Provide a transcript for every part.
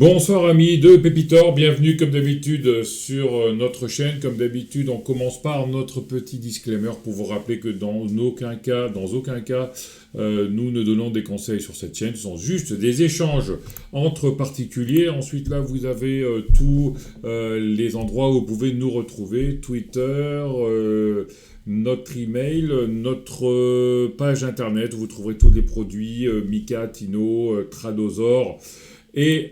Bonsoir amis de Pépitor, bienvenue comme d'habitude sur notre chaîne. Comme d'habitude, on commence par notre petit disclaimer pour vous rappeler que dans aucun cas, nous ne donnons des conseils sur cette chaîne. Ce sont juste des échanges entre particuliers. Ensuite là, vous avez tous les endroits où vous pouvez nous retrouver, Twitter, notre email, notre page internet où vous trouverez tous les produits, Mika, Tino, Tradosaur. Et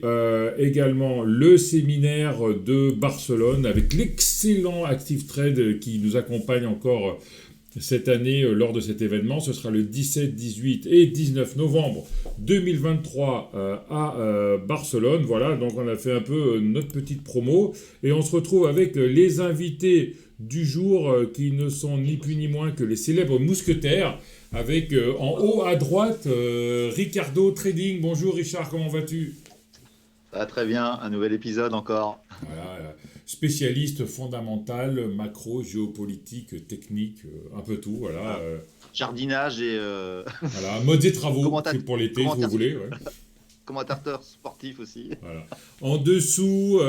également le séminaire de Barcelone avec l'excellent Active Trade qui nous accompagne encore cette année lors de cet événement. Ce sera le 17, 18 et 19 novembre 2023 à Barcelone. Voilà, donc on a fait un peu notre petite promo et on se retrouve avec les invités du jour qui ne sont ni plus ni moins que les célèbres mousquetaires. Avec en haut à droite Ricardo Trading. Bonjour Richard, comment vas-tu ? Ça va très bien, un nouvel épisode encore. Voilà, spécialiste fondamental, macro, géopolitique, technique, un peu tout, voilà. Voilà. Jardinage et Voilà, modes et travaux, c'est pour l'été si vous commentateur, voulez. Ouais. commentateur sportif aussi. Voilà. En dessous,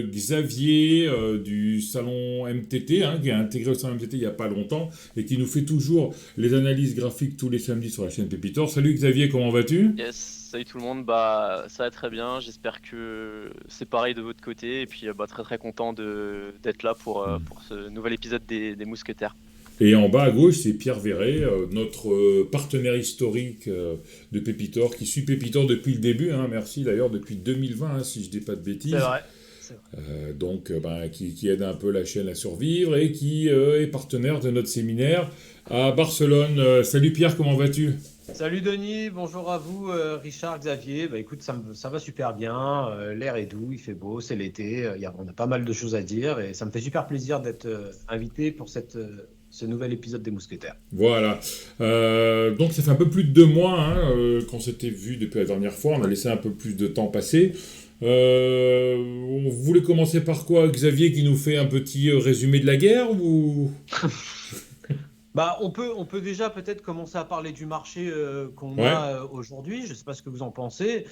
Xavier du salon MTT, qui a intégré le salon MTT il n'y a pas longtemps et qui nous fait toujours les analyses graphiques tous les samedis sur la chaîne Pépitor. Salut Xavier, comment vas-tu ? Yes, salut tout le monde, bah ça va très bien, j'espère que c'est pareil de votre côté et puis très très content d'être là pour ce nouvel épisode des Mousquetaires. Et en bas à gauche, c'est Pierre Verret, notre partenaire historique de Pépitor, qui suit Pépitor depuis le début. Merci d'ailleurs depuis 2020, si je ne dis pas de bêtises. C'est vrai. Donc, qui aide un peu la chaîne à survivre et qui est partenaire de notre séminaire à Barcelone. Salut Pierre, comment vas-tu ? Salut Denis, bonjour à vous, Richard, Xavier. Écoute, ça va super bien, l'air est doux, il fait beau, c'est l'été, on a pas mal de choses à dire et ça me fait super plaisir d'être invité pour ce nouvel épisode des Mousquetaires. Voilà. Donc ça fait un peu plus de 2 mois qu'on s'était vu depuis la dernière fois, on a laissé un peu plus de temps passer. On voulait commencer par quoi, Xavier, qui nous fait un petit résumé de la guerre ou... On peut déjà peut-être commencer à parler du marché qu'on Ouais. a aujourd'hui. Je ne sais pas ce que vous en pensez.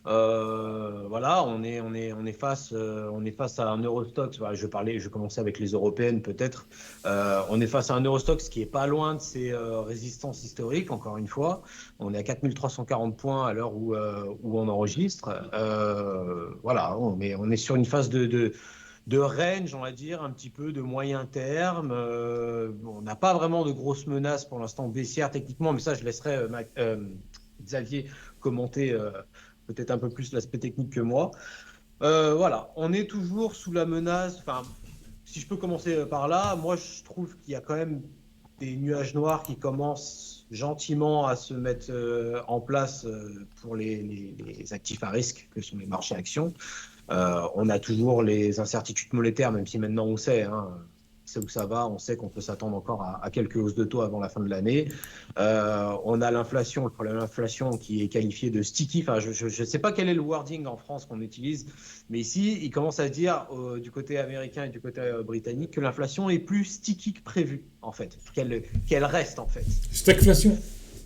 Voilà, on est face à un Eurostoxx. Voilà, je commençais avec les européennes peut-être. On est face à un Eurostoxx qui est pas loin de ses résistances historiques. Encore une fois, on est à 4340 points à l'heure où on enregistre. Voilà, on est sur une phase de range, on va dire, un petit peu de moyen terme. On n'a pas vraiment de grosses menaces pour l'instant baissières techniquement, mais ça, je laisserai Xavier commenter peut-être un peu plus l'aspect technique que moi. Voilà, on est toujours sous la menace. Enfin, si je peux commencer par là, moi, je trouve qu'il y a quand même des nuages noirs qui commencent gentiment à se mettre en place pour les actifs à risque, que sont les marchés actions. On a toujours les incertitudes monétaires, même si maintenant on sait où ça va, on sait qu'on peut s'attendre encore à quelques hausses de taux avant la fin de l'année. On a l'inflation, le problème de l'inflation qui est qualifié de sticky. Enfin, je ne sais pas quel est le wording en France qu'on utilise, mais ici, il commence à dire du côté américain et du côté britannique que l'inflation est plus sticky que prévu, en fait, qu'elle reste, en fait. Stagflation.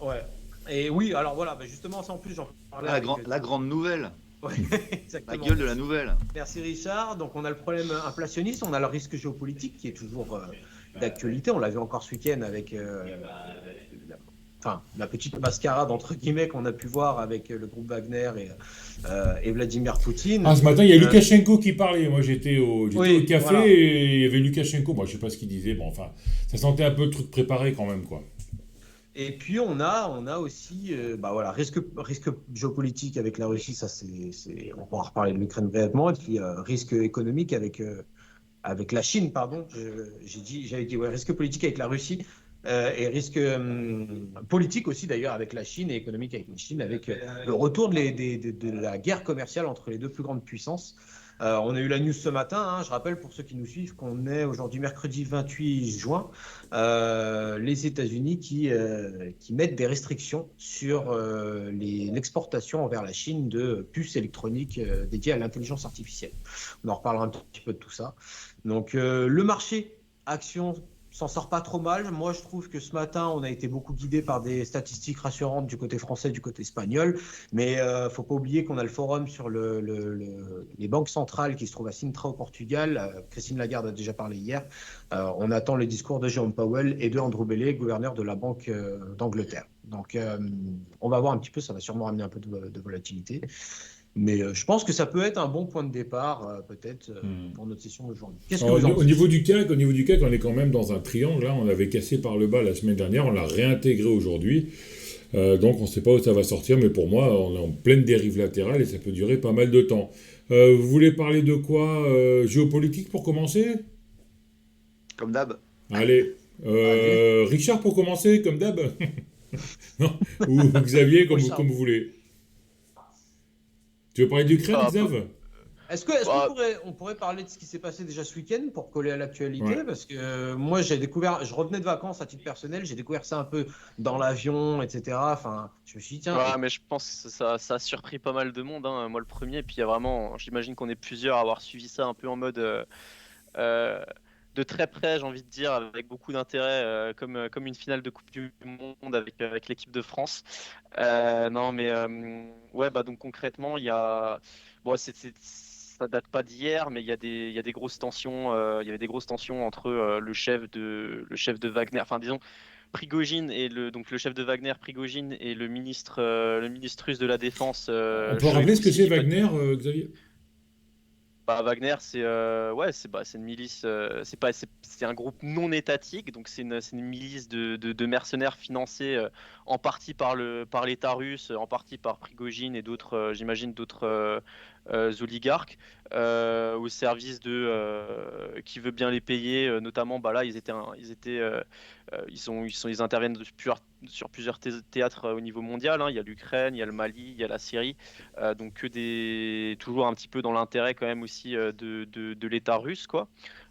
Ouais. Et oui, alors voilà, justement, ça en plus, j'en parlais La grande nouvelle, Ouais, la exactement. gueule de la nouvelle. Merci Richard. Donc on a le problème inflationniste, on a le risque géopolitique qui est toujours d'actualité. On l'a vu encore ce week-end avec la petite mascarade entre guillemets qu'on a pu voir avec le groupe Wagner et Vladimir Poutine. Ce matin, il y a Loukachenko qui parlait. Moi, j'étais au café voilà. et il y avait Loukachenko. Moi, je sais pas ce qu'il disait. Bon, enfin, ça sentait un peu le truc préparé quand même, quoi. Et puis on a aussi risque géopolitique avec la Russie, ça on pourra reparler de l'Ukraine brièvement, et puis risque économique avec la Chine, pardon. J'avais dit risque politique avec la Russie et risque politique aussi d'ailleurs avec la Chine et économique avec la Chine, avec le retour de la guerre commerciale entre les deux plus grandes puissances. On a eu la news ce matin, je rappelle pour ceux qui nous suivent qu'on est aujourd'hui mercredi 28 juin, les États-Unis qui mettent des restrictions sur l'exportation envers la Chine de puces électroniques dédiées à l'intelligence artificielle. On en reparlera un petit peu de tout ça. Donc le marché action s'en sort pas trop mal. Moi, je trouve que ce matin, on a été beaucoup guidé par des statistiques rassurantes du côté français, du côté espagnol. Mais faut pas oublier qu'on a le forum sur les banques centrales qui se trouve à Sintra au Portugal. Christine Lagarde a déjà parlé hier. On attend le discours de Jérôme Powell et de Andrew Bailey, gouverneur de la Banque d'Angleterre. Donc, on va voir un petit peu. Ça va sûrement amener un peu de volatilité. Mais je pense que ça peut être un bon point de départ, peut-être, pour notre session d'aujourd'hui. Qu'est-ce que Alors, vous en au pensez? niveau du CAC, on est quand même dans un triangle. Là, on avait cassé par le bas la semaine dernière, on l'a réintégré aujourd'hui. Donc on ne sait pas où ça va sortir, mais pour moi, on est en pleine dérive latérale et ça peut durer pas mal de temps. Vous voulez parler de quoi? Géopolitique pour commencer? Comme d'hab. Allez. Allez. Richard pour commencer, comme d'hab? Non? Ou Xavier, Oui, comme vous voulez. Tu veux parler d'Ukraine, Ah, Xav? Est-ce bah, on pourrait parler de ce qui s'est passé déjà ce week-end pour coller à l'actualité? Ouais. Parce que moi, je revenais de vacances à titre personnel, j'ai découvert ça un peu dans l'avion, etc. Enfin, je me suis dit, tiens, ouais, mais je pense que ça a surpris pas mal de monde, hein, moi le premier. Et puis il y a vraiment, j'imagine qu'on est plusieurs à avoir suivi ça un peu en mode euh, de très près, j'ai envie de dire, avec beaucoup d'intérêt, comme une finale de Coupe du Monde avec l'équipe de France. Non, mais ouais, bah donc concrètement, il y a, bon, ça date pas d'hier, mais il y a des grosses tensions. Il y avait des grosses tensions entre le chef de Wagner, enfin disons Prigojine et donc le chef de Wagner, Prigojine et le ministre russe de la Défense, On peut rappeler ce Shoigu, que si je c'est dis pas. Wagner, Xavier? Bah, Wagner, ouais, c'est une milice, c'est un groupe non étatique, donc c'est une milice de mercenaires financés en partie par l'État russe, en partie par Prigojine et d'autres, j'imagine d'autres oligarques, au service de qui veut bien les payer, notamment, bah là, ils interviennent sur plusieurs théâtres au niveau mondial, hein. Il y a l'Ukraine, il y a le Mali, il y a la Syrie. Donc toujours un petit peu dans l'intérêt quand même aussi de l'État russe, quoi.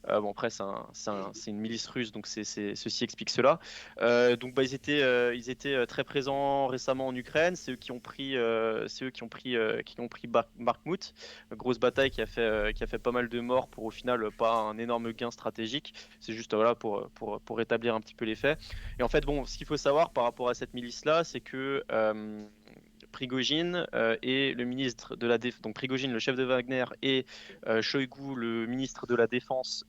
Bon, après c'est une milice russe, donc ceci explique cela. Donc bah, ils étaient très présents récemment en Ukraine. C'est eux qui ont pris Bakhmut, grosse bataille qui a fait pas mal de morts pour au final pas un énorme gain stratégique. C'est juste voilà pour rétablir un petit peu les faits. Et en fait bon, ce qu'il faut savoir par rapport à cette milice là, c'est que Prigojine et le ministre de la Défense, donc Prigojine, le chef de Wagner, et Shoigu, le ministre de la Défense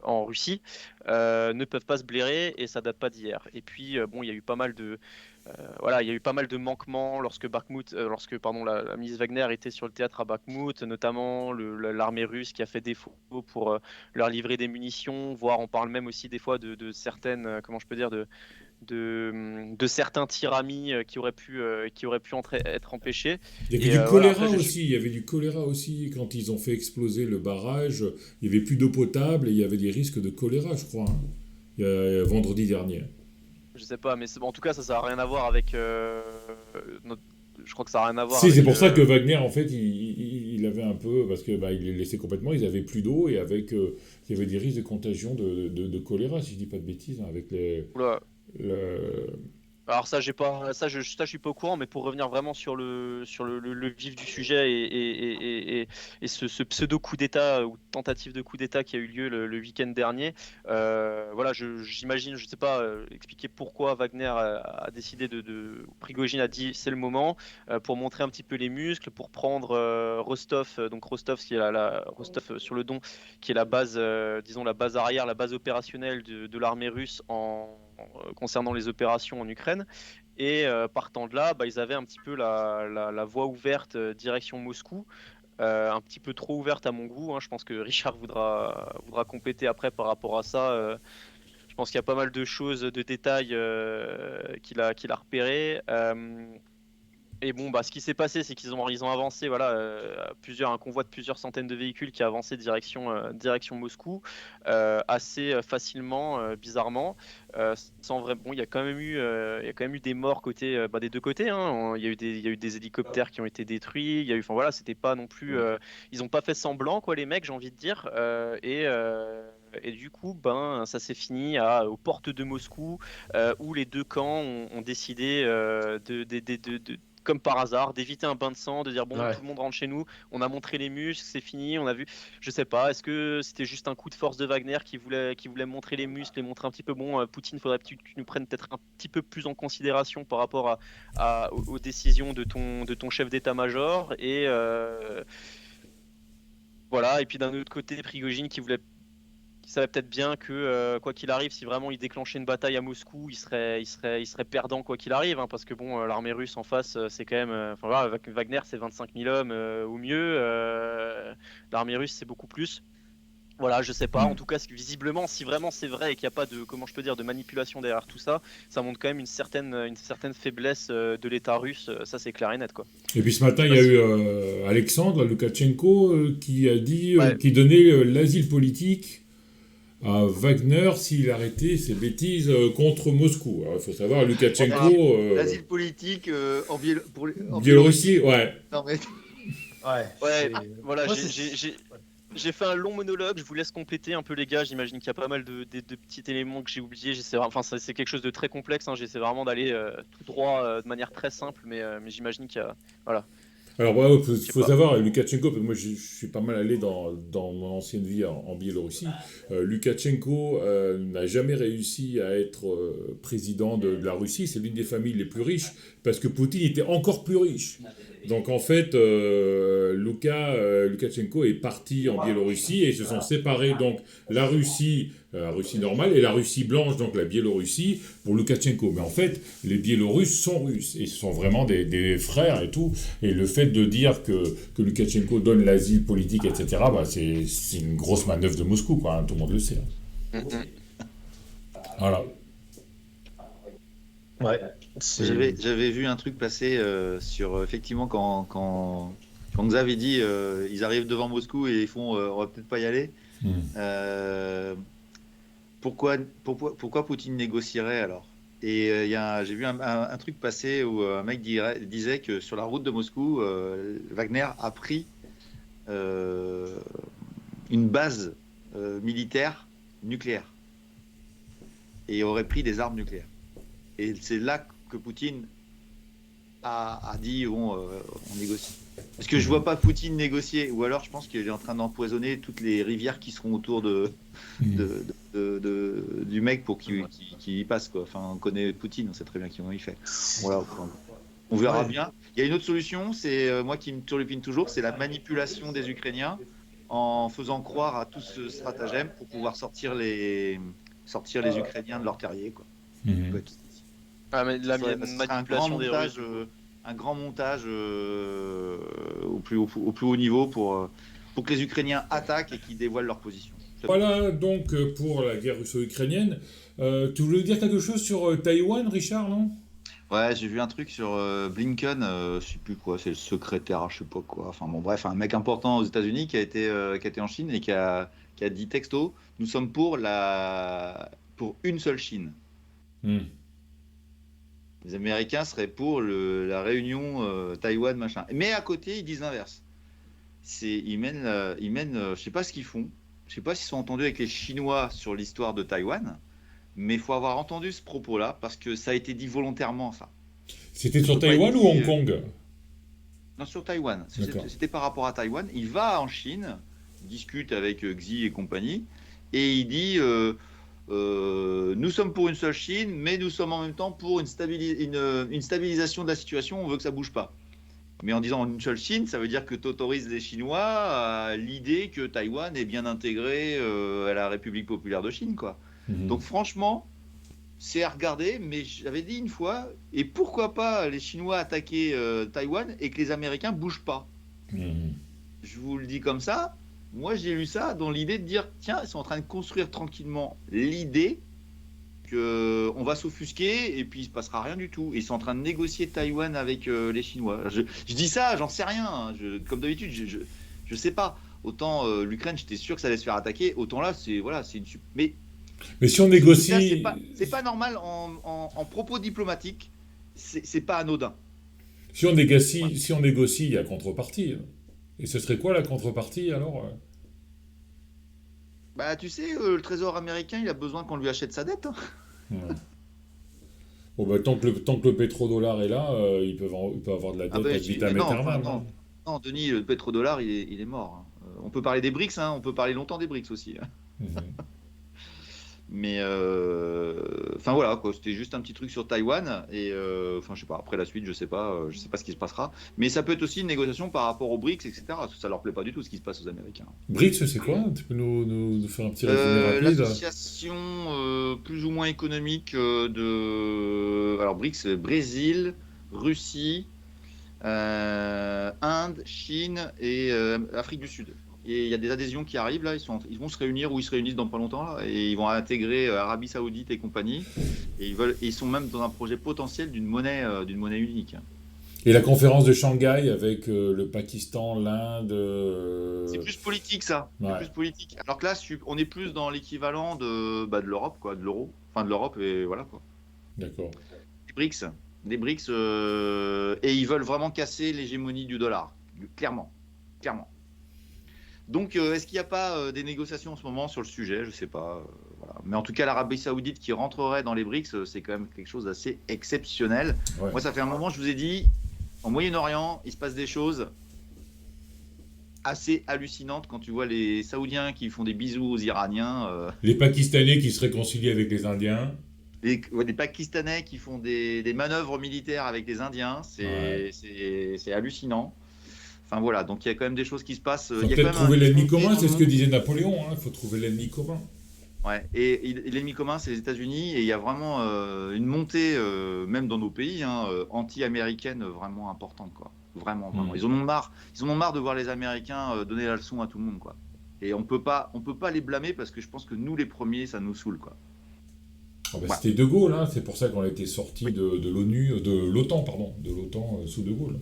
en Russie, ne peuvent pas se blairer et ça date pas d'hier. Et puis bon, il y a eu pas mal de voilà, il y a eu pas mal de manquements lorsque pardon la milice Wagner était sur le théâtre à Bakhmut, notamment l'armée russe qui a fait défaut pour leur livrer des munitions, voire on parle même aussi des fois de certaines, comment je peux dire, de certains tirs amis qui auraient pu être empêchés. Il y avait Et du voilà, choléra après, aussi, il y avait du choléra aussi quand ils ont fait exploser le barrage. Il n'y avait plus d'eau potable et il y avait des risques de choléra, je crois, hein. Vendredi dernier. je sais pas, mais en tout cas, ça n'a rien à voir avec. Je crois que ça n'a rien à voir Si, c'est avec. pour ça que Wagner, en fait, il avait un peu, parce que bah, il les laissait complètement, ils avaient plus d'eau et il y avait des risques de contagion de choléra, si je dis pas de bêtises, hein, avec Oula. le- Alors ça, j'ai pas, ça, je suis pas au courant, mais pour revenir vraiment sur le vif du sujet et ce pseudo coup d'État ou tentative de coup d'État qui a eu lieu le week-end dernier, voilà, j'imagine, je sais pas, expliquer pourquoi Wagner a décidé Prigojine a dit c'est le moment pour montrer un petit peu les muscles, pour prendre Rostov, donc Rostov qui est Rostov sur le Don, qui est la base, disons la base arrière, la base opérationnelle de l'armée russe concernant les opérations en Ukraine. Et partant de là, bah, ils avaient un petit peu la voie ouverte direction Moscou, un petit peu trop ouverte à mon goût, hein. Je pense que Richard voudra compléter après par rapport à ça. Je pense qu'il y a pas mal de choses, de détails qu'il a repérés. Et bon, bah, ce qui s'est passé, c'est qu'ils ont avancé, voilà, un convoi de plusieurs centaines de véhicules qui a avancé direction Moscou, assez facilement, bizarrement, sans vrai. Bon, il y a quand même eu des morts bah, des deux côtés, hein. Il y a eu des hélicoptères qui ont été détruits. Il y a eu, enfin voilà, c'était pas non plus. Ils n'ont pas fait semblant, quoi, les mecs, j'ai envie de dire. Et du coup, ben, ça s'est fini aux portes de Moscou, où les deux camps ont décidé comme par hasard, d'éviter un bain de sang, de dire bon, Ouais. tout le monde rentre chez nous, on a montré les muscles, c'est fini, on a vu, je sais pas, est-ce que c'était juste un coup de force de Wagner qui voulait montrer les muscles et montrer un petit peu, bon, Poutine, faudrait que tu nous prennes peut-être un petit peu plus en considération par rapport aux décisions de ton chef d'état-major, et voilà, et puis d'un autre côté, Prigojine qui savait peut-être bien que quoi qu'il arrive, si vraiment il déclenchait une bataille à Moscou, il serait perdant quoi qu'il arrive, hein, parce que bon, l'armée russe en face, c'est quand même, enfin voilà, Wagner c'est 25 000 hommes ou mieux, l'armée russe c'est beaucoup plus. Voilà, je sais pas. En tout cas, visiblement, si vraiment c'est vrai et qu'il n'y a pas de, comment je peux dire, de manipulation derrière tout ça, ça montre quand même une certaine faiblesse de l'État russe. Ça, c'est clair et net, quoi. Et puis ce matin, il y a eu Alexandre Loukachenko qui a dit, Ouais. qui donnait l'asile politique à Wagner s'il arrêtait ses bêtises contre Moscou. Alors, il faut savoir, Loukachenko, L'asile politique en Biélorussie, ouais. Non, mais Ouais. Ouais, c'est- voilà, Moi, j'ai fait un long monologue. Je vous laisse compléter un peu, les gars. J'imagine qu'il y a pas mal de petits éléments que j'ai oubliés. Enfin, c'est quelque chose de très complexe, hein. J'essaie vraiment d'aller tout droit de manière très simple, mais j'imagine qu'il y a, voilà, Alors, ouais, je faut, sais faut pas. savoir, Loukachenko, parce que moi je suis pas mal allé dans mon ancienne vie en Biélorussie, Loukachenko n'a jamais réussi à être président de la Russie. C'est l'une des familles les plus riches, parce que Poutine était encore plus riche. Donc en fait, Loukachenko est parti en Biélorussie et ils se sont séparés. Donc la Russie normale, et la Russie blanche, donc la Biélorussie, pour Loukachenko. Mais en fait, les Biélorusses sont russes et ce sont vraiment des frères et tout. Et le fait de dire que Loukachenko donne l'asile politique, etc., bah, c'est une grosse manœuvre de Moscou, quoi, hein, tout le monde le sait. Hein. Voilà. Ouais. j'avais vu un truc passer sur effectivement quand Xav avait dit ils arrivent devant Moscou et ils font on va peut-être pas y aller. Mm. Pourquoi Poutine négocierait alors? Et j'ai vu un truc passer où un mec disait que sur la route de Moscou, Wagner a pris une base militaire nucléaire et aurait pris des armes nucléaires. Et c'est là que Poutine a dit bon, on négocie. Parce que je vois pas Poutine négocier, ou alors je pense qu'il est en train d'empoisonner toutes les rivières qui seront autour du mec pour qu'il y passe, quoi. Enfin, on connaît Poutine, on sait très bien comment il fait. Voilà, on verra bien. Il y a une autre solution, c'est moi qui me turlupine toujours, c'est la manipulation des Ukrainiens en faisant croire à tout ce stratagème pour pouvoir sortir les Ukrainiens de leur terrier, quoi. Mhm. Ah, mais la Ce serait manipulation des Russes. un grand montage au plus haut niveau pour que les Ukrainiens attaquent et qu'ils dévoilent leur position. Voilà donc pour la guerre russo-ukrainienne. Tu voulais dire quelque chose sur Taïwan, Richard, non? Ouais, j'ai vu un truc sur Blinken, je sais plus quoi, c'est le secrétaire, je sais pas quoi. Enfin bon, bref, un mec important aux États-Unis qui a été en Chine et qui a dit texto, nous sommes pour une seule Chine. Mm. Les Américains seraient pour la réunion Taïwan, machin. Mais à côté, ils disent l'inverse. Ils mènent, je sais pas ce qu'ils font. Je sais pas s'ils sont entendus avec les Chinois sur l'histoire de Taïwan. Mais il faut avoir entendu ce propos-là parce que ça a été dit volontairement, ça. C'était sur Taïwan ou Hong Kong? Non, sur Taïwan. D'accord. C'était par rapport à Taïwan. Il va en Chine, il discute avec Xi et compagnie, et il dit nous sommes pour une seule Chine, mais nous sommes en même temps pour une stabilisation de la situation, on veut que ça bouge pas. Mais en disant une seule Chine, ça veut dire que tu autorises les Chinois à l'idée que Taïwan est bien intégré à la République populaire de Chine, quoi. Mhm. Donc franchement, c'est à regarder, mais j'avais dit une fois, et pourquoi pas les Chinois attaquer Taïwan et que les Américains bougent pas? Mhm. Je vous le dis comme ça. Moi, j'ai lu ça dans l'idée de dire, tiens, ils sont en train de construire tranquillement l'idée qu'on va s'offusquer et puis il se passera rien du tout. Et ils sont en train de négocier Taïwan avec les Chinois. Je dis ça, j'en sais rien. Hein. Comme d'habitude, je sais pas. Autant l'Ukraine, j'étais sûr que ça allait se faire attaquer. Autant là, c'est une. Mais si on Ça, négocie... c'est pas normal en propos diplomatique. C'est pas anodin. Si on négocie, il y a contrepartie. Et ce serait quoi la contrepartie alors? Bah, tu sais, le Trésor américain, il a besoin qu'on lui achète sa dette. Hein. Ouais. Oh, bah, tant que le pétrodollar est là, ils peuvent avoir de la Ah dette ben, ad vitam non, enfin, aeternam, hein. non, non, Denis, le pétrodollar, il est mort, hein. On peut parler des BRICS, hein, on peut parler longtemps des BRICS aussi, hein. Mhm. Mais enfin voilà quoi, c'était juste un petit truc sur Taïwan et enfin je sais pas. Après la suite, je sais pas ce qui se passera. Mais ça peut être aussi une négociation par rapport aux BRICS, etc. Ça leur plaît pas du tout ce qui se passe aux Américains. BRICS, c'est quoi? Tu peux nous faire un petit résumé rapide? L'association plus ou moins économique alors BRICS, c'est Brésil, Russie, Inde, Chine et Afrique du Sud. Et il y a des adhésions qui arrivent là, ils vont se réunir ou ils se réunissent dans pas longtemps là, et ils vont intégrer Arabie Saoudite et compagnie. Et ils sont même dans un projet potentiel d'une monnaie unique. Et la conférence de Shanghai avec le Pakistan, l'Inde. C'est plus politique ça, c'est Ouais, plus politique. Alors que là, on est plus dans l'équivalent de l'Europe quoi, de l'euro, enfin de l'Europe et voilà quoi. d'accord. Les BRICS, des BRICS, et ils veulent vraiment casser l'hégémonie du dollar, clairement, clairement. Donc, est-ce qu'il n'y a pas des négociations en ce moment sur le sujet? Je ne sais pas. Voilà. Mais en tout cas, l'Arabie Saoudite qui rentrerait dans les BRICS, c'est quand même quelque chose d'assez exceptionnel. Ouais. Moi, ça fait un moment, je vous ai dit, en Moyen-Orient, il se passe des choses assez hallucinantes quand tu vois les Saoudiens qui font des bisous aux Iraniens, Les Pakistanais qui se réconcilient avec les Indiens. des Pakistanais qui font des manœuvres militaires avec des Indiens. Ouais. C'est hallucinant. Enfin voilà, donc il y a quand même des choses qui se passent. Faut Il y a quand peut-être même trouver une l'ennemi montée commun, dans c'est le ce que monde. disait Napoléon, hein. Il faut trouver l'ennemi commun. Ouais, et l'ennemi commun, c'est les États-Unis, et il y a vraiment une montée, même dans nos pays, hein, anti-américaine vraiment importante, quoi. Vraiment, vraiment. Hmm. Ils en ont marre de voir les Américains donner la leçon à tout le monde, quoi. Et on peut pas les blâmer parce que je pense que nous, les premiers, ça nous saoule, quoi. Ah bah, Voilà. c'était De Gaulle, hein. C'est pour ça qu'on a été sorti Oui, de l'ONU, de l'OTAN, pardon, de l'OTAN sous De Gaulle.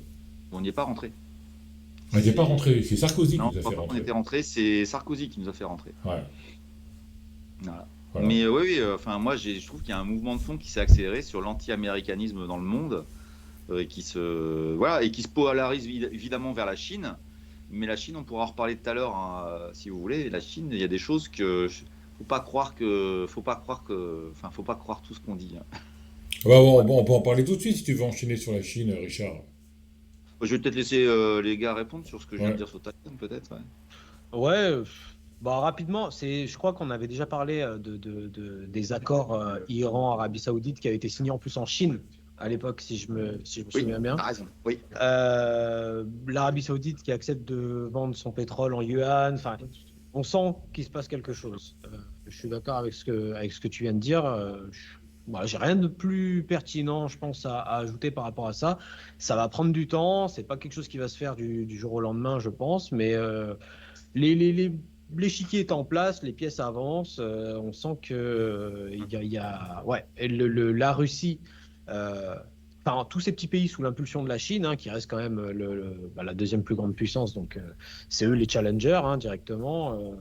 on n'y est pas rentré. On n'était pas C'est... rentré, c'est Sarkozy qui Non, nous a fait on rentrer. était rentré, c'est Sarkozy qui nous a fait rentrer. Ouais, Voilà. voilà. Mais oui, oui, enfin, moi, je trouve qu'il y a un mouvement de fond qui s'est accéléré sur l'anti-américanisme dans le monde. Voilà, et qui se polarise évidemment vers la Chine. Mais la Chine, on pourra en reparler tout à l'heure, hein, si vous voulez. La Chine, il y a des choses que faut pas croire tout ce qu'on dit, hein. Ah bah, Voilà. bon, on peut en parler tout de suite si tu veux enchaîner sur la Chine, Richard. Je vais peut-être laisser les gars répondre sur ce que je viens de Ouais. dire sur Taïwan, peut-être. Ouais. Ouais, bah rapidement, je crois qu'on avait déjà parlé des accords Iran-Arabie Saoudite qui avaient été signés en plus en Chine à l'époque, si je me Oui, souviens bien. t'as raison. Oui. L'Arabie Saoudite qui accepte de vendre son pétrole en yuan, enfin, on sent qu'il se passe quelque chose. Je suis d'accord avec ce que tu viens de dire. Voilà, j'ai rien de plus pertinent, je pense, à ajouter par rapport à ça. Ça va prendre du temps, c'est pas quelque chose qui va se faire du jour au lendemain, je pense, mais les, les, les- l'échiquier est en place, les pièces avancent. On sent que ouais, et la Russie, euh, enfin, tous ces petits pays sous l'impulsion de la Chine, hein, qui reste quand même la deuxième plus grande puissance, donc c'est eux les challengers, hein, directement.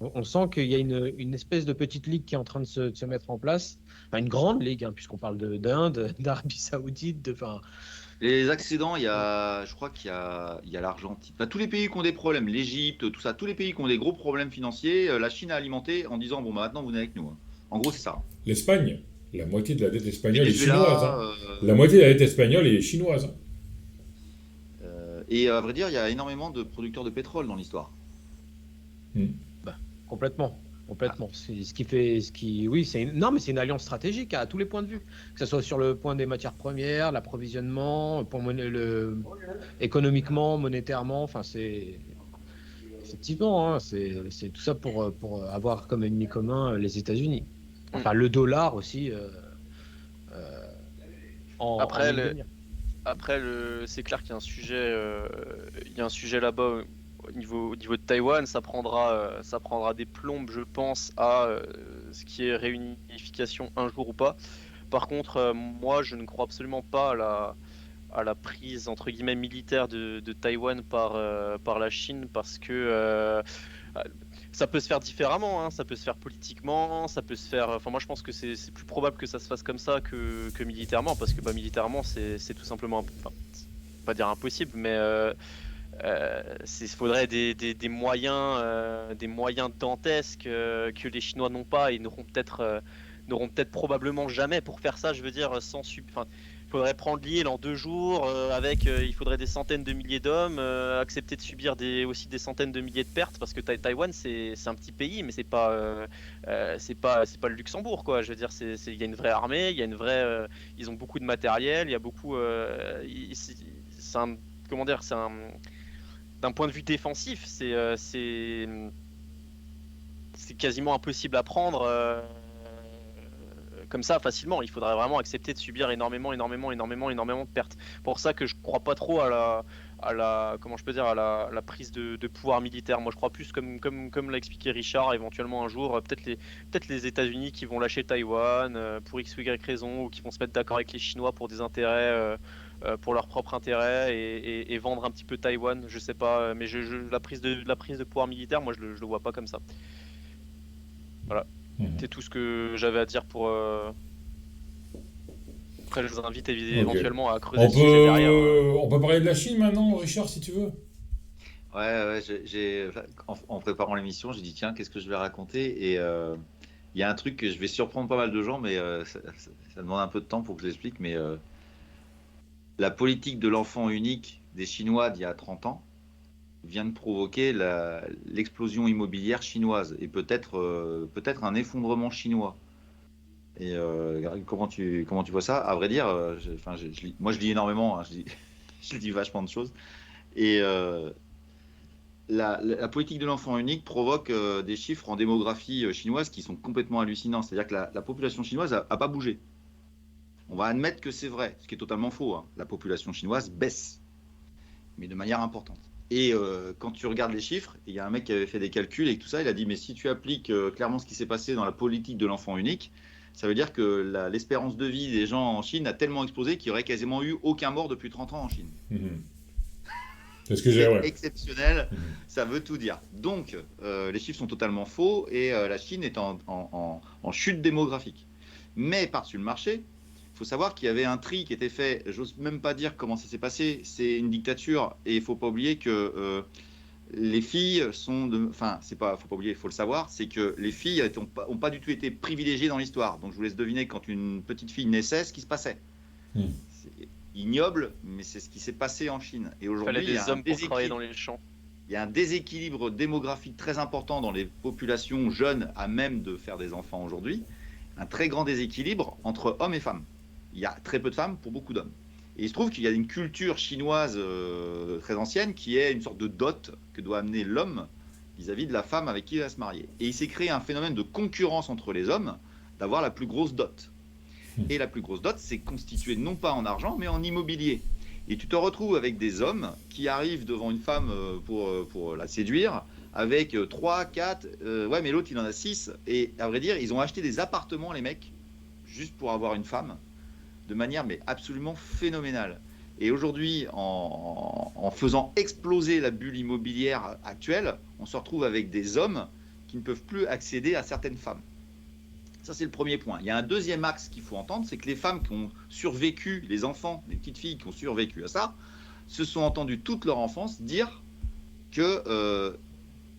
On sent qu'il y a une espèce de petite ligue qui est en train de se mettre en place, enfin une grande ligue, hein, puisqu'on parle d'Inde, d'Arabie Saoudite, enfin, Les accidents, je crois il y a l'Argentine. Enfin, tous les pays qui ont des problèmes, l'Égypte, tout ça, tous les pays qui ont des gros problèmes financiers, la Chine a alimenté en disant bon, bah, maintenant vous venez avec nous, hein. En gros, c'est ça. L'Espagne, la moitié de la dette espagnole est chinoise, Venezuela, hein. La moitié de la dette espagnole est chinoise, hein. et à vrai dire, il y a énormément de producteurs de pétrole dans l'histoire. Hmm. bah, complètement. Voilà. Complètement. Oui, non, mais c'est une alliance stratégique à tous les points de vue, que ce soit sur le point des matières premières, l'approvisionnement, économiquement, monétairement. Enfin, c'est effectivement, hein, c'est tout ça pour avoir comme ennemi commun les États-Unis. Mm. Enfin, le dollar aussi euh, en Après, ligne de mire. c'est clair qu'il y a un sujet, il y a un sujet là-bas au niveau de Taïwan. Ça prendra des plombes, je pense, à ce qui est réunification un jour ou pas. Par contre, moi, je ne crois absolument pas à la prise entre guillemets militaire de Taïwan par la Chine parce que ça peut se faire différemment, hein, ça peut se faire politiquement, ça peut se faire. Enfin, moi je pense que c'est plus probable que ça se fasse comme ça que militairement parce que bah, militairement c'est tout simplement, enfin, pas dire impossible, mais il faudrait des moyens dantesques que les Chinois n'ont pas et n'auront peut-être n'auront peut-être probablement jamais pour faire ça, je veux dire, enfin, il faudrait prendre l'île en 2 jours, il faudrait des centaines de milliers d'hommes, accepter de subir aussi des centaines de milliers de pertes, parce que Taïwan c'est un petit pays, mais c'est pas le Luxembourg, quoi. Je veux dire, il y a une vraie armée, il y a une vraie, ils ont beaucoup de matériel, il y a beaucoup, c'est un, comment dire, d'un point de vue défensif, c'est quasiment impossible à prendre comme ça facilement. Il faudrait vraiment accepter de subir énormément de pertes. Pour ça que je crois pas trop comment je peux dire, à la prise de pouvoir militaire. Moi, je crois plus comme l'a expliqué Richard, éventuellement un jour, peut-être les États-Unis qui vont lâcher Taïwan pour X ou Y raison, ou qui vont se mettre d'accord avec les Chinois pour des intérêts. Pour leur propre intérêt et vendre un petit peu Taïwan, je sais pas, mais la prise de pouvoir militaire, moi je le vois pas comme ça. Voilà, c'est tout ce que j'avais à dire pour. Après, je vous invite éventuellement à creuser ce sujet derrière. On peut parler de la Chine maintenant, Richard, si tu veux. Ouais, en préparant l'émission, j'ai dit tiens, qu'est-ce que je vais raconter? Et il y a un truc que je vais surprendre pas mal de gens, mais ça demande un peu de temps pour que je l'explique. Mais la politique de l'enfant unique des Chinois d'il y a 30 ans vient de provoquer l'explosion immobilière chinoise et peut-être un effondrement chinois. Et comment tu vois ça? À vrai dire, moi je lis énormément, hein, je lis vachement de choses. Et la politique de l'enfant unique provoque des chiffres en démographie chinoise qui sont complètement hallucinants. C'est-à-dire que la population chinoise n'a pas bougé. On va admettre que c'est vrai, ce qui est totalement faux, hein. La population chinoise baisse, mais de manière importante. Et quand tu regardes les chiffres, il y a un mec qui avait fait des calculs et tout ça, il a dit mais si tu appliques clairement ce qui s'est passé dans la politique de l'enfant unique, ça veut dire que l'espérance de vie des gens en Chine a tellement explosé qu'il n'y aurait quasiment eu aucun mort depuis 30 ans en Chine. C'est ce que j'ai, ouais. Exceptionnel, ça veut tout dire. Donc les chiffres sont totalement faux et la Chine est en chute démographique. Mais par-dessus le marché, il faut savoir qu'il y avait un tri qui était fait, j'ose même pas dire comment ça s'est passé, c'est une dictature et il faut pas oublier que les filles sont faut pas oublier, il faut le savoir, c'est que les filles ont pas du tout été privilégiées dans l'histoire. Donc je vous laisse deviner quand une petite fille naissait ce qui se passait. C'est ignoble, mais c'est ce qui s'est passé en Chine. Et aujourd'hui, il y a des hommes pour travailler dans les champs. Il y a un déséquilibre démographique très important dans les populations jeunes à même de faire des enfants aujourd'hui. Un très grand déséquilibre entre hommes et femmes. Il y a très peu de femmes pour beaucoup d'hommes. Et il se trouve qu'il y a une culture chinoise très ancienne qui est une sorte de dot que doit amener l'homme vis-à-vis de la femme avec qui il va se marier. Et il s'est créé un phénomène de concurrence entre les hommes d'avoir la plus grosse dot. Et la plus grosse dot, c'est constitué non pas en argent, mais en immobilier. Et tu te retrouves avec des hommes qui arrivent devant une femme pour la séduire, avec 3, 4, ouais, mais l'autre il en a 6. Et à vrai dire, ils ont acheté des appartements, les mecs, juste pour avoir une femme, de manière mais absolument phénoménale. Et aujourd'hui, en faisant exploser la bulle immobilière actuelle, on se retrouve avec des hommes qui ne peuvent plus accéder à certaines femmes. Ça, c'est le premier point. Il y a un deuxième axe qu'il faut entendre, c'est que les femmes qui ont survécu, les enfants, les petites filles qui ont survécu à ça, se sont entendues toute leur enfance dire que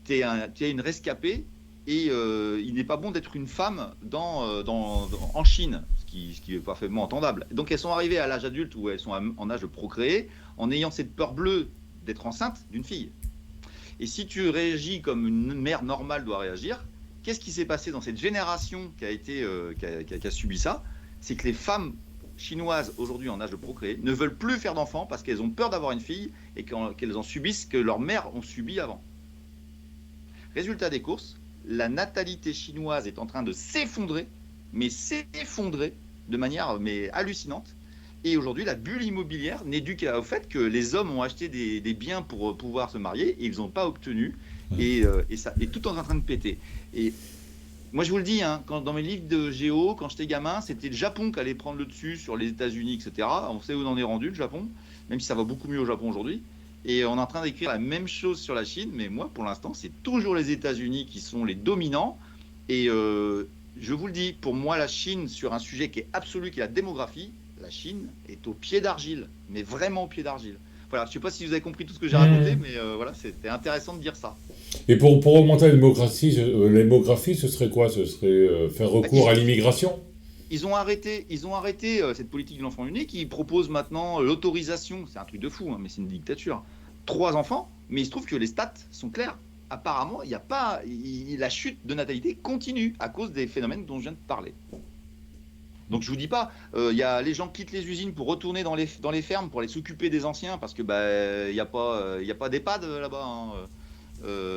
tu es une rescapée et il n'est pas bon d'être une femme en Chine, ce qui est parfaitement entendable. Donc elles sont arrivées à l'âge adulte où elles sont en âge de procréer en ayant cette peur bleue d'être enceinte d'une fille. Et si tu réagis comme une mère normale doit réagir, qu'est-ce qui s'est passé dans cette génération qui a subi ça? C'est que les femmes chinoises aujourd'hui en âge de procréer ne veulent plus faire d'enfants parce qu'elles ont peur d'avoir une fille et qu'elles en subissent ce que leurs mères ont subi avant. Résultat des courses, la natalité chinoise est en train de s'effondrer, mais s'effondrer de manière hallucinante. Et aujourd'hui, la bulle immobilière n'est due qu'au fait que les hommes ont acheté des biens pour pouvoir se marier et ils n'ont pas obtenu. Et ça est tout en train de péter. Et moi, je vous le dis, hein, dans mes livres de géo, quand j'étais gamin, c'était le Japon qui allait prendre le dessus sur les États-Unis, etc. On sait où on en est rendu, le Japon, même si ça va beaucoup mieux au Japon aujourd'hui. Et on est en train d'écrire la même chose sur la Chine, mais moi, pour l'instant, c'est toujours les États-Unis qui sont les dominants. Et je vous le dis, pour moi, la Chine, sur un sujet qui est absolu, qui est la démographie, la Chine est au pied d'argile, mais vraiment au pied d'argile. voilà, je sais pas si vous avez compris tout ce que j'ai raconté, mais voilà, c'était intéressant de dire ça. Et pour augmenter la démographie, ce serait quoi? Ce serait faire recours à l'immigration? Ils ont arrêté cette politique de l'enfant unique. Ils proposent maintenant l'autorisation. C'est un truc de fou, hein, mais c'est une dictature. 3 enfants, mais il se trouve que les stats sont claires. Apparemment, il y a pas, la chute de natalité continue à cause des phénomènes dont je viens de parler. Donc je vous dis pas, il y a les gens quittent les usines pour retourner dans les fermes pour aller s'occuper des anciens parce que il y a pas d'EHPAD là-bas. Hein,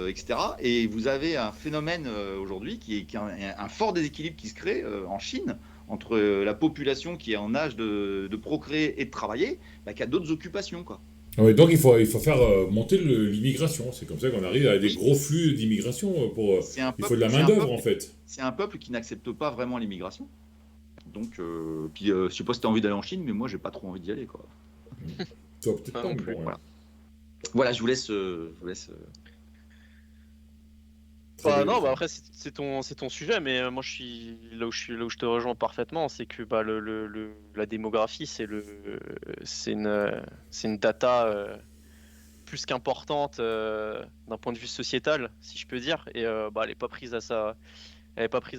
etc. Et vous avez un phénomène aujourd'hui qui est un fort déséquilibre qui se crée en Chine entre la population qui est en âge de procréer et de travailler, qui a d'autres occupations, quoi. Ouais, donc il faut faire monter l'immigration. C'est comme ça qu'on arrive à des gros flux d'immigration. Il faut de la main-d'œuvre en fait. C'est un peuple qui n'accepte pas vraiment l'immigration. Donc, je sais pas si tu as envie d'aller en Chine, mais moi j'ai pas trop envie d'y aller, quoi. Toi peut-être pas non plus. bon, Voilà, je vous laisse. Non, après c'est ton sujet, mais moi je suis là où je te rejoins parfaitement, c'est que la démographie c'est une data plus qu'importante d'un point de vue sociétal, si je peux dire, et elle est pas prise à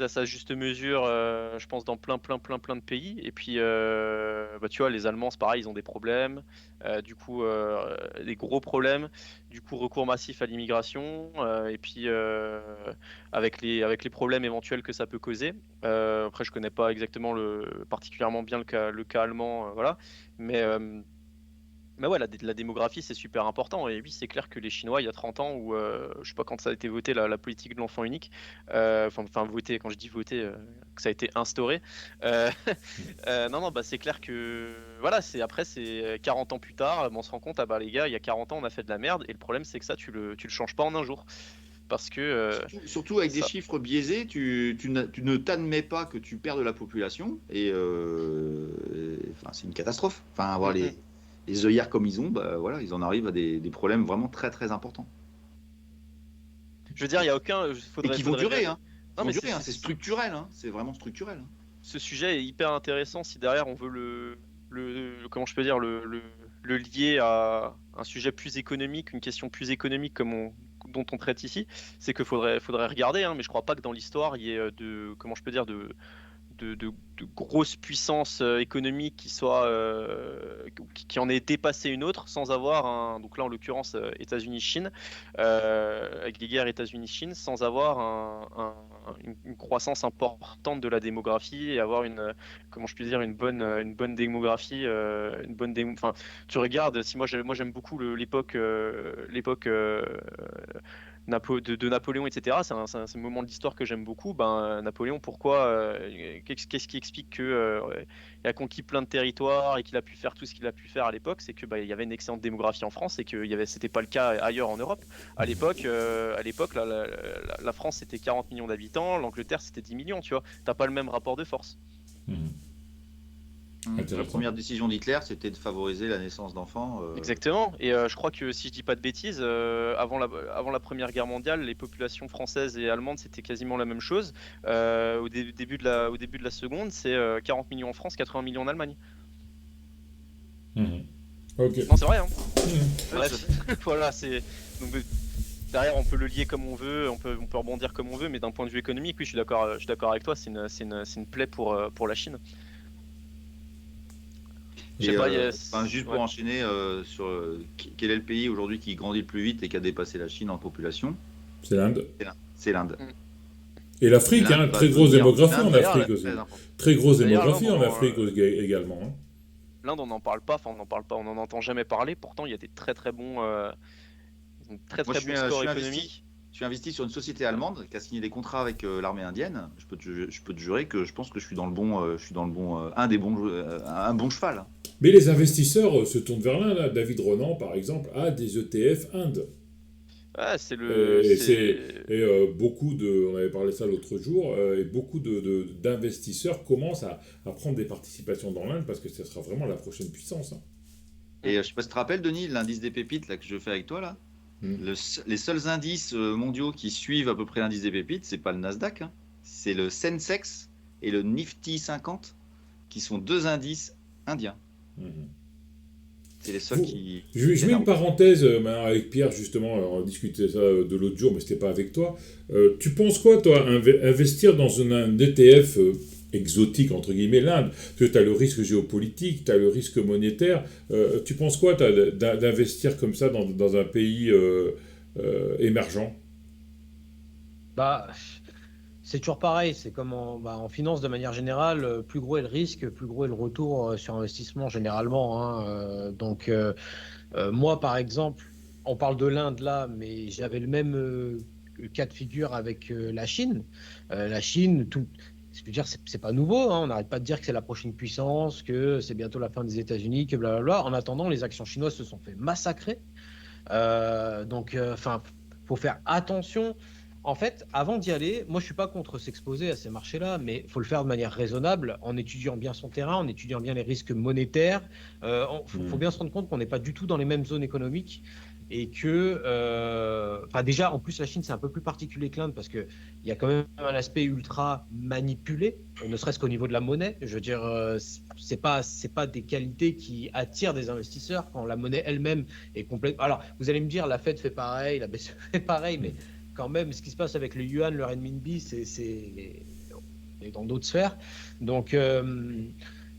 sa juste mesure, je pense, dans plein de pays. Et puis, tu vois, les Allemands, c'est pareil, ils ont des problèmes, du coup, des gros problèmes, du coup, recours massif à l'immigration, et puis avec les problèmes éventuels que ça peut causer. Après, je connais pas exactement particulièrement bien le cas allemand, voilà, mais ouais, la démographie, c'est super important. Et oui, c'est clair que les Chinois, il y a 30 ans, où je sais pas quand ça a été voté, la politique de l'enfant unique, enfin voté, quand je dis voté, que ça a été instauré. Non, c'est clair que voilà, c'est 40 ans plus tard, on se rend compte, les gars, il y a 40 ans, on a fait de la merde. Et le problème, c'est que ça, tu le changes pas en un jour. Parce que. Surtout avec des chiffres biaisés, tu ne t'admets pas que tu perds de la population. Et c'est une catastrophe. Enfin, avoir les œillères comme ils ont, voilà, ils en arrivent à des problèmes vraiment très très importants. Je veux dire, il n'y a aucun. Et qui vont durer, hein. C'est structurel, hein. C'est vraiment structurel. Hein. Ce sujet est hyper intéressant si derrière on veut comment je peux dire, le lier à un sujet plus économique, une question plus économique dont on traite ici. C'est qu'il faudrait regarder, hein, mais je crois pas que dans l'histoire il y ait de grosses puissances économiques qui en aient dépassé une autre sans avoir donc là en l'occurrence États-Unis-Chine, avec les guerres États-Unis-Chine, sans avoir une croissance importante de la démographie et avoir une bonne démographie, enfin, tu regardes, si moi j'aime beaucoup l'époque de Napoléon, etc. C'est un moment de l'histoire que j'aime beaucoup. Napoléon, pourquoi qu'est-ce qui explique qu'il a conquis plein de territoires et qu'il a pu faire tout ce qu'il a pu faire à l'époque? C'est que il y avait une excellente démographie en France et que c'était pas le cas ailleurs en Europe. À l'époque, la France c'était 40 millions d'habitants, l'Angleterre c'était 10 millions. Tu vois, t'as pas le même rapport de force. La première décision d'Hitler, c'était de favoriser la naissance d'enfants. Exactement. Et je crois que, si je dis pas de bêtises, avant la Première Guerre mondiale, les populations françaises et allemandes, c'était quasiment la même chose. Au début de la seconde, c'est 40 millions en France, 80 millions en Allemagne. Ok. Non, c'est vrai. Hein. Bref, voilà, donc, derrière, on peut le lier comme on veut, on peut rebondir comme on veut, mais d'un point de vue économique, oui, je suis d'accord avec toi, c'est une plaie pour la Chine. Juste pour enchaîner sur quel est le pays aujourd'hui qui grandit le plus vite et qui a dépassé la Chine en population? C'est l'Inde. C'est l'Inde. Et l'Afrique, très grosse démographie en Afrique aussi. Très grosse démographie en Afrique également. Hein. L'Inde, on n'en parle pas, on n'en entend jamais parler. Pourtant, il y a des très très bons, bons scores économiques. Je suis investi sur une société allemande qui a signé des contrats avec l'armée indienne. Je peux te jurer que je pense que je suis dans le bon, un bon cheval. Hein. Mais les investisseurs se tournent vers l'Inde. David Ronan, par exemple, a des ETF Inde. Ouais, beaucoup on avait parlé ça l'autre jour, et beaucoup d'investisseurs commencent à prendre des participations dans l'Inde parce que ce sera vraiment la prochaine puissance. Hein. Et je sais pas si tu te rappelles, Denis, l'indice des pépites là, que je fais avec toi là. Les seuls indices mondiaux qui suivent à peu près l'indice des pépites, c'est pas le Nasdaq, hein. C'est le Sensex et le Nifty 50 qui sont 2 indices indiens. C'est les seuls qui. Je mets une parenthèse maintenant avec Pierre, justement, on discutait ça de l'autre jour, mais c'était pas avec toi. Tu penses quoi, toi, investir dans un ETF exotique, entre guillemets, l'Inde? Parce que tu as le risque géopolitique, tu as le risque monétaire. Tu penses quoi, d'investir comme ça dans un pays émergent? Bah, c'est toujours pareil, c'est comme en finance de manière générale, plus gros est le risque, plus gros est le retour sur investissement généralement, hein. Moi, par exemple, on parle de l'Inde là, mais j'avais le même cas de figure avec la Chine. La Chine, je veux dire, c'est pas nouveau, hein. On n'arrête pas de dire que c'est la prochaine puissance, que c'est bientôt la fin des États-Unis, que blablabla. En attendant, les actions chinoises se sont fait massacrer. Enfin, faut faire attention. En fait, avant d'y aller, moi je suis pas contre s'exposer à ces marchés-là, mais il faut le faire de manière raisonnable, en étudiant bien son terrain, en étudiant bien les risques monétaires. Faut bien se rendre compte qu'on n'est pas du tout dans les mêmes zones économiques et que, enfin déjà, en plus la Chine c'est un peu plus particulier que l'Inde parce que il y a quand même un aspect ultra manipulé, ne serait-ce qu'au niveau de la monnaie. Je veux dire, c'est pas des qualités qui attirent des investisseurs quand la monnaie elle-même est complète. Alors, vous allez me dire, la Fed fait pareil, la BCE fait pareil, mais quand même, ce qui se passe avec le yuan, le renminbi, on est dans d'autres sphères. Donc,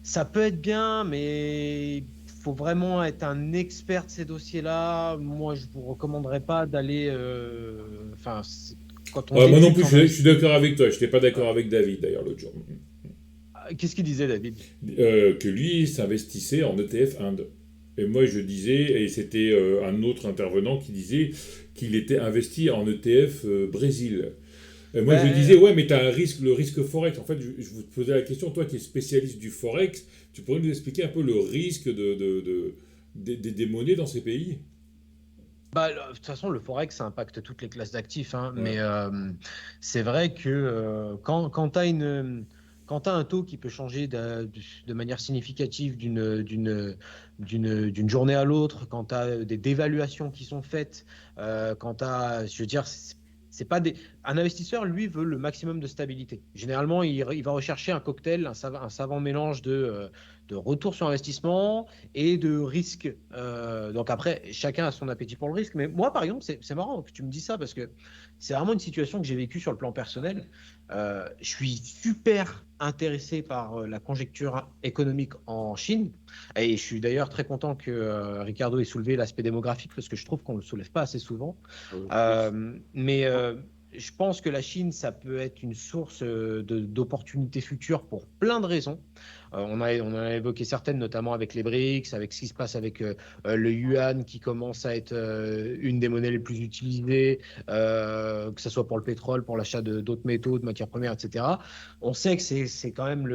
ça peut être bien, mais il faut vraiment être un expert de ces dossiers-là. Moi, je vous recommanderais pas d'aller. Enfin, quand on Moi non débute plus, en je suis d'accord avec toi. Je n'étais pas d'accord avec David, d'ailleurs, l'autre jour. Qu'est-ce qu'il disait, David? Que lui s'investissait en ETF Inde. Et moi, je disais, et c'était un autre intervenant qui disait qu'il était investi en ETF Brésil. Et moi, je disais, ouais, mais tu as le risque Forex. En fait, je vous posais la question, toi qui es spécialiste du Forex, tu pourrais nous expliquer un peu le risque des monnaies dans ces pays? De toute façon, le Forex, ça impacte toutes les classes d'actifs, hein, Ouais. mais c'est vrai que quand tu as quand tu un taux qui peut changer de manière significative d'une journée à l'autre, quand tu as des dévaluations qui sont faites, quand tu as, je veux dire, c'est pas des... Un investisseur, lui, veut le maximum de stabilité. Généralement, il va rechercher un cocktail, un savant mélange de retour sur investissement et de risque. Donc après, chacun a son appétit pour le risque. Mais moi, par exemple, c'est marrant que tu me dis ça parce que c'est vraiment une situation que j'ai vécue sur le plan personnel. Je suis super intéressé par la conjecture économique en Chine. Et je suis d'ailleurs très content que Ricardo ait soulevé l'aspect démographique parce que je trouve qu'on ne le soulève pas assez souvent. Je pense que la Chine, ça peut être une source d'opportunités futures pour plein de raisons. On en a évoqué certaines, notamment avec les BRICS, avec ce qui se passe avec le yuan qui commence à être une des monnaies les plus utilisées, que ce soit pour le pétrole, pour l'achat d'autres métaux, de matières premières, etc. On sait que c'est quand même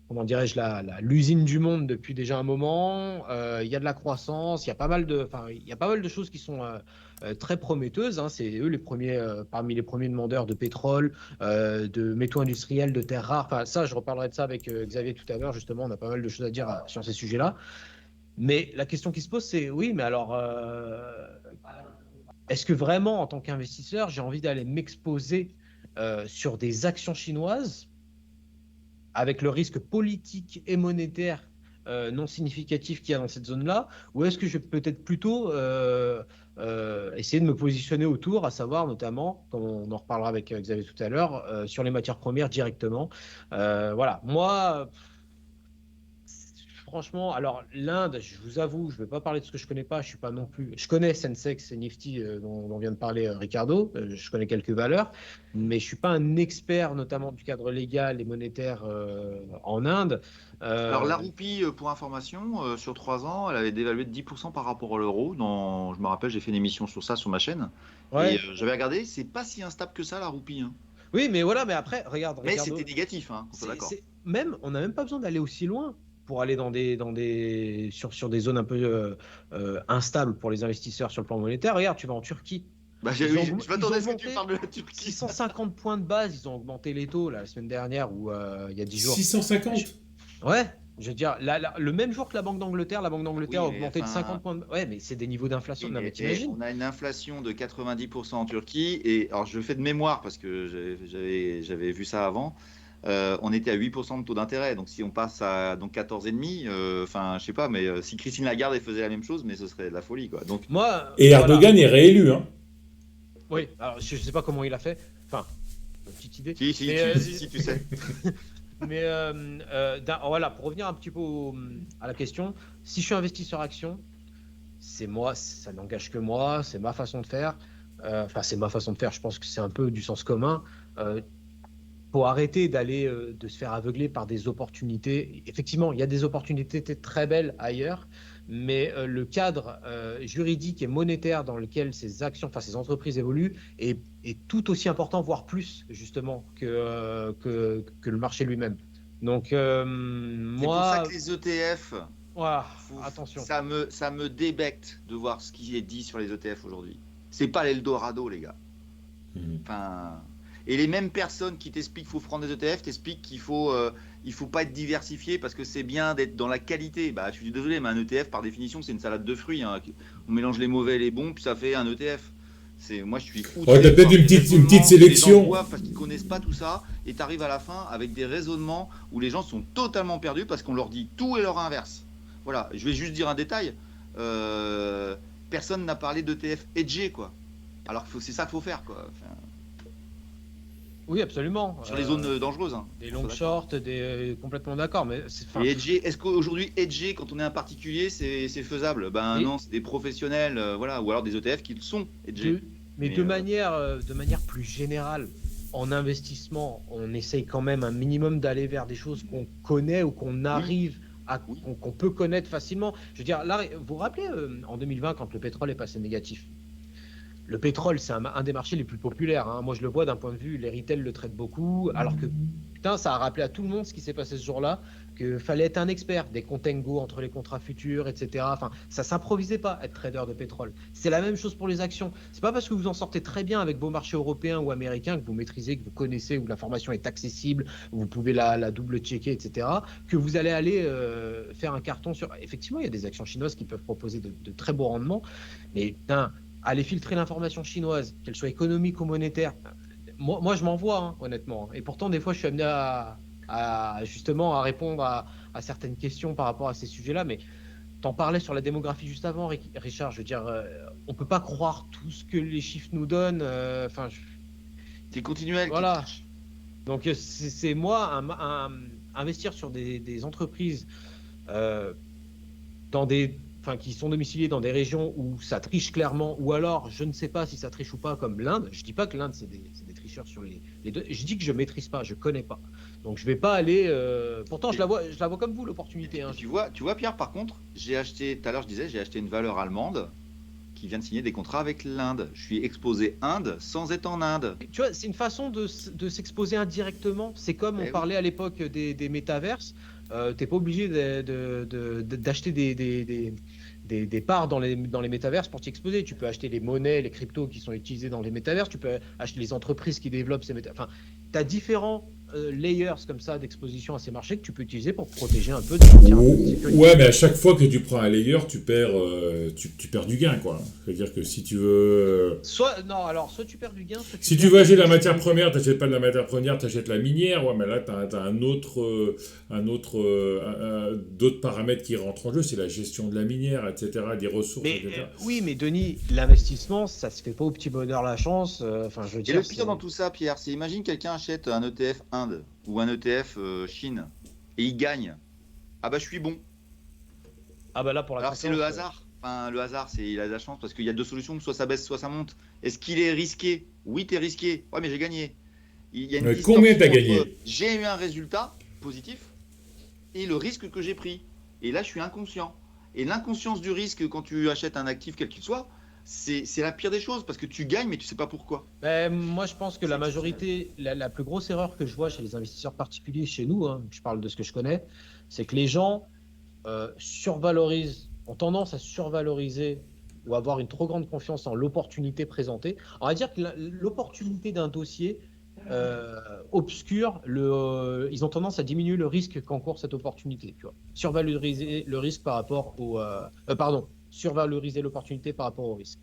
comment dirais-je, l'usine du monde depuis déjà un moment. Il y a de la croissance, il y a pas mal de choses qui sont très prometteuses, hein. C'est eux les premiers, parmi les premiers demandeurs de pétrole, de métaux industriels, de terres rares. Enfin, ça, je reparlerai de ça avec Xavier tout à l'heure. Justement, on a pas mal de choses à dire sur ces sujets-là. Mais la question qui se pose, c'est oui, mais alors, est-ce que vraiment, en tant qu'investisseur, j'ai envie d'aller m'exposer sur des actions chinoises avec le risque politique et monétaire non significatif qu'il y a dans cette zone-là, ou est-ce que je vais peut-être plutôt essayer de me positionner autour, à savoir notamment, comme on en reparlera avec Xavier tout à l'heure, sur les matières premières directement. Voilà, moi, franchement, alors l'Inde, je vous avoue, je ne vais pas parler de ce que je ne connais pas, je suis pas non plus. Je connais Sensex et Nifty dont vient de parler Ricardo, je connais quelques valeurs, mais je ne suis pas un expert, notamment du cadre légal et monétaire en Inde. Alors la roupie, pour information, sur 3 ans, elle avait dévalué de 10% par rapport à l'euro. Je me rappelle, j'ai fait une émission sur ça sur ma chaîne. Ouais. Et j'avais regardé, c'est pas si instable que ça la roupie, hein. Oui, mais voilà, mais après, regarde, Mais Ricardo, c'était négatif, hein, on est d'accord. même, on n'a même pas besoin d'aller aussi loin pour aller sur des zones un peu instables pour les investisseurs sur le plan monétaire. Regarde, tu vas en Turquie. Bah, je m'attendais à ce que tu parles de la Turquie. 650 points de base, ils ont augmenté les taux la semaine dernière ou il y a 10 jours. 650? Ouais, je veux dire, le même jour que la Banque d'Angleterre a augmenté de 50 points de base. Ouais, mais c'est des niveaux d'inflation. Non, mais t'imagines. On a une inflation de 90% en Turquie. Et alors, je fais de mémoire parce que j'avais vu ça avant. on était à 8% de taux d'intérêt. Donc si on passe à 14,5, enfin je sais pas, mais si Christine Lagarde elle faisait la même chose, mais ce serait de la folie quoi. Donc Moi, Et Erdogan est réélu. Hein. oui, alors je sais pas comment il a fait. Enfin, une petite idée. si, Mais, si, tu sais. Mais voilà, pour revenir un petit peu à la question, si je suis investisseur action, c'est moi, ça n'engage que moi, c'est ma façon de faire. Enfin, c'est ma façon de faire. Je pense que c'est un peu du sens commun. Faut arrêter de se faire aveugler par des opportunités. Effectivement, il y a des opportunités très belles ailleurs, mais le cadre juridique et monétaire dans lequel ces actions, enfin ces entreprises évoluent, est tout aussi important, voire plus justement que le marché lui-même. Donc C'est pour ça moi, que les ETF, voilà, attention. ça me débecte de voir ce qui est dit sur les ETF aujourd'hui. C'est pas l'Eldorado, les gars. Enfin, et les mêmes personnes qui t'expliquent qu'il faut prendre des ETF t'expliquent qu'il faut pas être diversifié parce que c'est bien d'être dans la qualité. Bah, je suis désolé, mais un ETF, par définition, c'est une salade de fruits. Hein. On mélange les mauvais et les bons, puis ça fait un ETF. Moi, je suis outré. T'as peut-être une petite sélection. Les gens parce qu'ils connaissent pas tout ça, et tu arrives à la fin avec des raisonnements où les gens sont totalement perdus parce qu'on leur dit tout et leur inverse. Voilà, je vais juste dire un détail. Personne n'a parlé d'ETF hedgé, quoi. Alors que c'est ça qu'il faut faire, quoi. Enfin, Oui, absolument. sur les zones dangereuses. Hein. Des long shorts, complètement d'accord. Mais et hedgé, est-ce qu'aujourd'hui, hedgé, quand on est un particulier, c'est faisable? Ben non, c'est des professionnels, voilà, ou alors des ETF qui le sont hedgés. Mais de manière plus générale, en investissement, on essaye quand même un minimum d'aller vers des choses qu'on connaît ou qu'on arrive qu'on peut connaître facilement. Je veux dire, là, vous vous rappelez en 2020 quand le pétrole est passé négatif? Le pétrole, c'est un des marchés les plus populaires. Hein. Moi, je le vois d'un point de vue, les retail le traitent beaucoup, alors que putain, ça a rappelé à tout le monde ce qui s'est passé ce jour-là, qu'il fallait être un expert, des contango entre les contrats futurs, etc. Enfin, ça s'improvisait pas être trader de pétrole. C'est la même chose pour les actions. C'est pas parce que vous en sortez très bien avec vos marchés européens ou américains, que vous maîtrisez, que vous connaissez, où l'information est accessible, vous pouvez la double-checker, etc., que vous allez aller faire un carton sur. Effectivement, il y a des actions chinoises qui peuvent proposer de très beaux rendements, mais putain, aller filtrer l'information chinoise, qu'elle soit économique ou monétaire, moi je m'en vois, hein, honnêtement. Et pourtant, des fois, je suis amené justement à répondre à certaines questions par rapport à ces sujets-là. Mais t'en parlais sur la démographie juste avant, Richard. Je veux dire, on peut pas croire tout ce que les chiffres nous donnent. Enfin, c'est continuel. Voilà. Donc, c'est moi, investir sur des entreprises qui sont domiciliés dans des régions où ça triche clairement, ou alors je ne sais pas si ça triche ou pas, comme l'Inde. Je dis pas que l'Inde c'est des tricheurs sur les deux. Je dis que je maîtrise pas, je connais pas. Donc je vais pas aller. Pourtant je la vois comme vous l'opportunité. Hein. Tu vois Pierre, par contre, j'ai acheté une valeur allemande qui vient de signer des contrats avec l'Inde. Je suis exposé Inde sans être en Inde. Tu vois, c'est une façon de s'exposer indirectement. C'est comme on parlait à l'époque des métaverses. T'es pas obligé d'acheter des parts dans les métaverses pour t'y exposer. Tu peux acheter les monnaies, les cryptos qui sont utilisés dans les métaverses. Tu peux acheter les entreprises qui développent ces métaverses. Enfin, tu as différents layers comme ça d'exposition à ces marchés que tu peux utiliser pour protéger un peu de sécurité. Ouais, mais à chaque fois que tu prends un layer, tu perds du gain, quoi. C'est-à-dire que si tu veux... Soit tu perds du gain, si tu veux acheter de la matière première, tu n'achètes pas de la matière première, tu achètes la minière. Ouais, mais là, tu as d'autres paramètres qui rentrent en jeu, c'est la gestion de la minière, etc., des ressources, etc. Oui, mais Denis, l'investissement, ça se fait pas au petit bonheur la chance. Je veux dire, et le pire dans tout ça, Pierre, c'est imagine quelqu'un achète un ETF Inde ou un ETF Chine et il gagne. Ah bah je suis bon. Ah bah là pour la. Alors c'est le hasard. Enfin le hasard, il a de la chance parce qu'il y a deux solutions, soit ça baisse, soit ça monte. Est-ce qu'il est risqué? Oui, t'es risqué. Ouais, mais j'ai gagné. Il y a une combien t'as gagné? J'ai eu un résultat positif et le risque que j'ai pris. Et là, je suis inconscient. Et l'inconscience du risque quand tu achètes un actif quel qu'il soit, c'est la pire des choses parce que tu gagnes mais tu sais pas pourquoi. Moi, je pense que la majorité, la plus grosse erreur que je vois chez les investisseurs particuliers, chez nous, hein, je parle de ce que je connais, c'est que les gens ont tendance à survaloriser ou avoir une trop grande confiance en l'opportunité présentée. On va dire que l'opportunité d'un dossier obscure, ils ont tendance à diminuer le risque qu'encourt cette opportunité. Tu vois. Survaloriser le risque par rapport survaloriser l'opportunité par rapport au risque.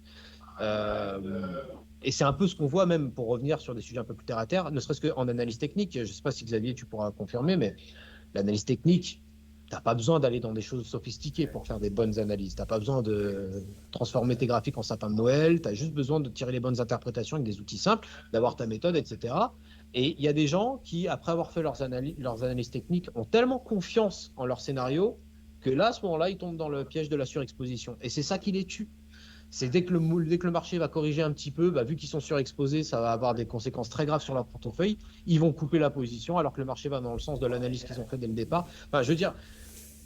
Et c'est un peu ce qu'on voit même pour revenir sur des sujets un peu plus terre à terre, ne serait-ce qu'en analyse technique. Je ne sais pas si Xavier, tu pourras confirmer, mais l'analyse technique, tu n'as pas besoin d'aller dans des choses sophistiquées pour faire des bonnes analyses. Tu n'as pas besoin de transformer tes graphiques en sapin de Noël. Tu as juste besoin de tirer les bonnes interprétations avec des outils simples, d'avoir ta méthode, etc. Et il y a des gens qui, après avoir fait leurs analyses techniques, ont tellement confiance en leur scénario que là, à ce moment-là, ils tombent dans le piège de la surexposition. Et c'est ça qui les tue. C'est dès que le marché va corriger un petit peu, vu qu'ils sont surexposés, ça va avoir des conséquences très graves sur leur portefeuille. Ils vont couper la position alors que le marché va dans le sens de l'analyse qu'ils ont fait dès le départ. Enfin, je veux dire,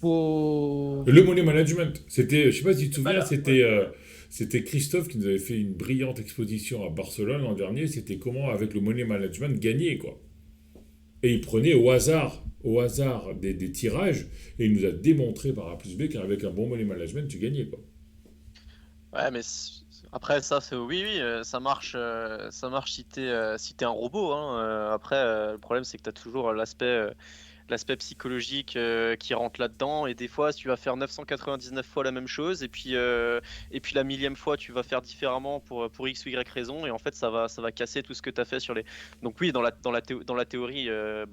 Le money management, c'était, je sais pas si tu te souviens, Voilà, c'était Christophe qui nous avait fait une brillante exposition à Barcelone l'an dernier. C'était comment, avec le money management, gagner, quoi. Et il prenait au hasard des tirages, et il nous a démontré par A plus B qu'avec un bon money management, tu gagnais, quoi. Ouais, mais après ça, c'est oui, ça marche si t'es un robot, hein. Après, le problème c'est que t'as toujours l'aspect psychologique qui rentre là-dedans, et des fois tu vas faire 999 fois la même chose, et puis la millième fois tu vas faire différemment pour X ou Y raison, et en fait ça va casser tout ce que tu as fait sur les. Donc oui, dans la théorie,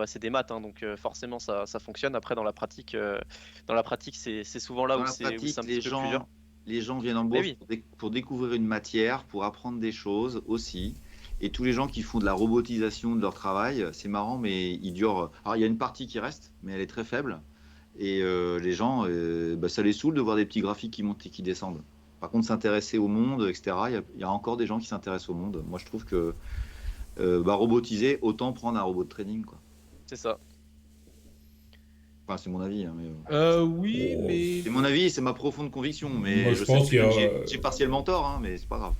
c'est des maths, hein, donc forcément ça fonctionne. Après dans la pratique c'est souvent là Dans où la c'est pratique, un petit peu plus dur. les gens viennent en Mais bourse oui. pour découvrir une matière, pour apprendre des choses aussi. Et tous les gens qui font de la robotisation de leur travail, c'est marrant, mais ils durent. Alors, il y a une partie qui reste, mais elle est très faible. Et les gens, ça les saoule de voir des petits graphiques qui montent et qui descendent. Par contre, s'intéresser au monde, etc., il y a encore des gens qui s'intéressent au monde. Moi, je trouve que robotiser, autant prendre un robot de trading, quoi. C'est ça. Enfin, c'est mon avis, hein, mais, oui, Oh. mais c'est mon avis, c'est ma profonde conviction. Mais Moi, je je sais pense qu'il y que a, j'ai partiellement tort, hein, mais c'est pas grave.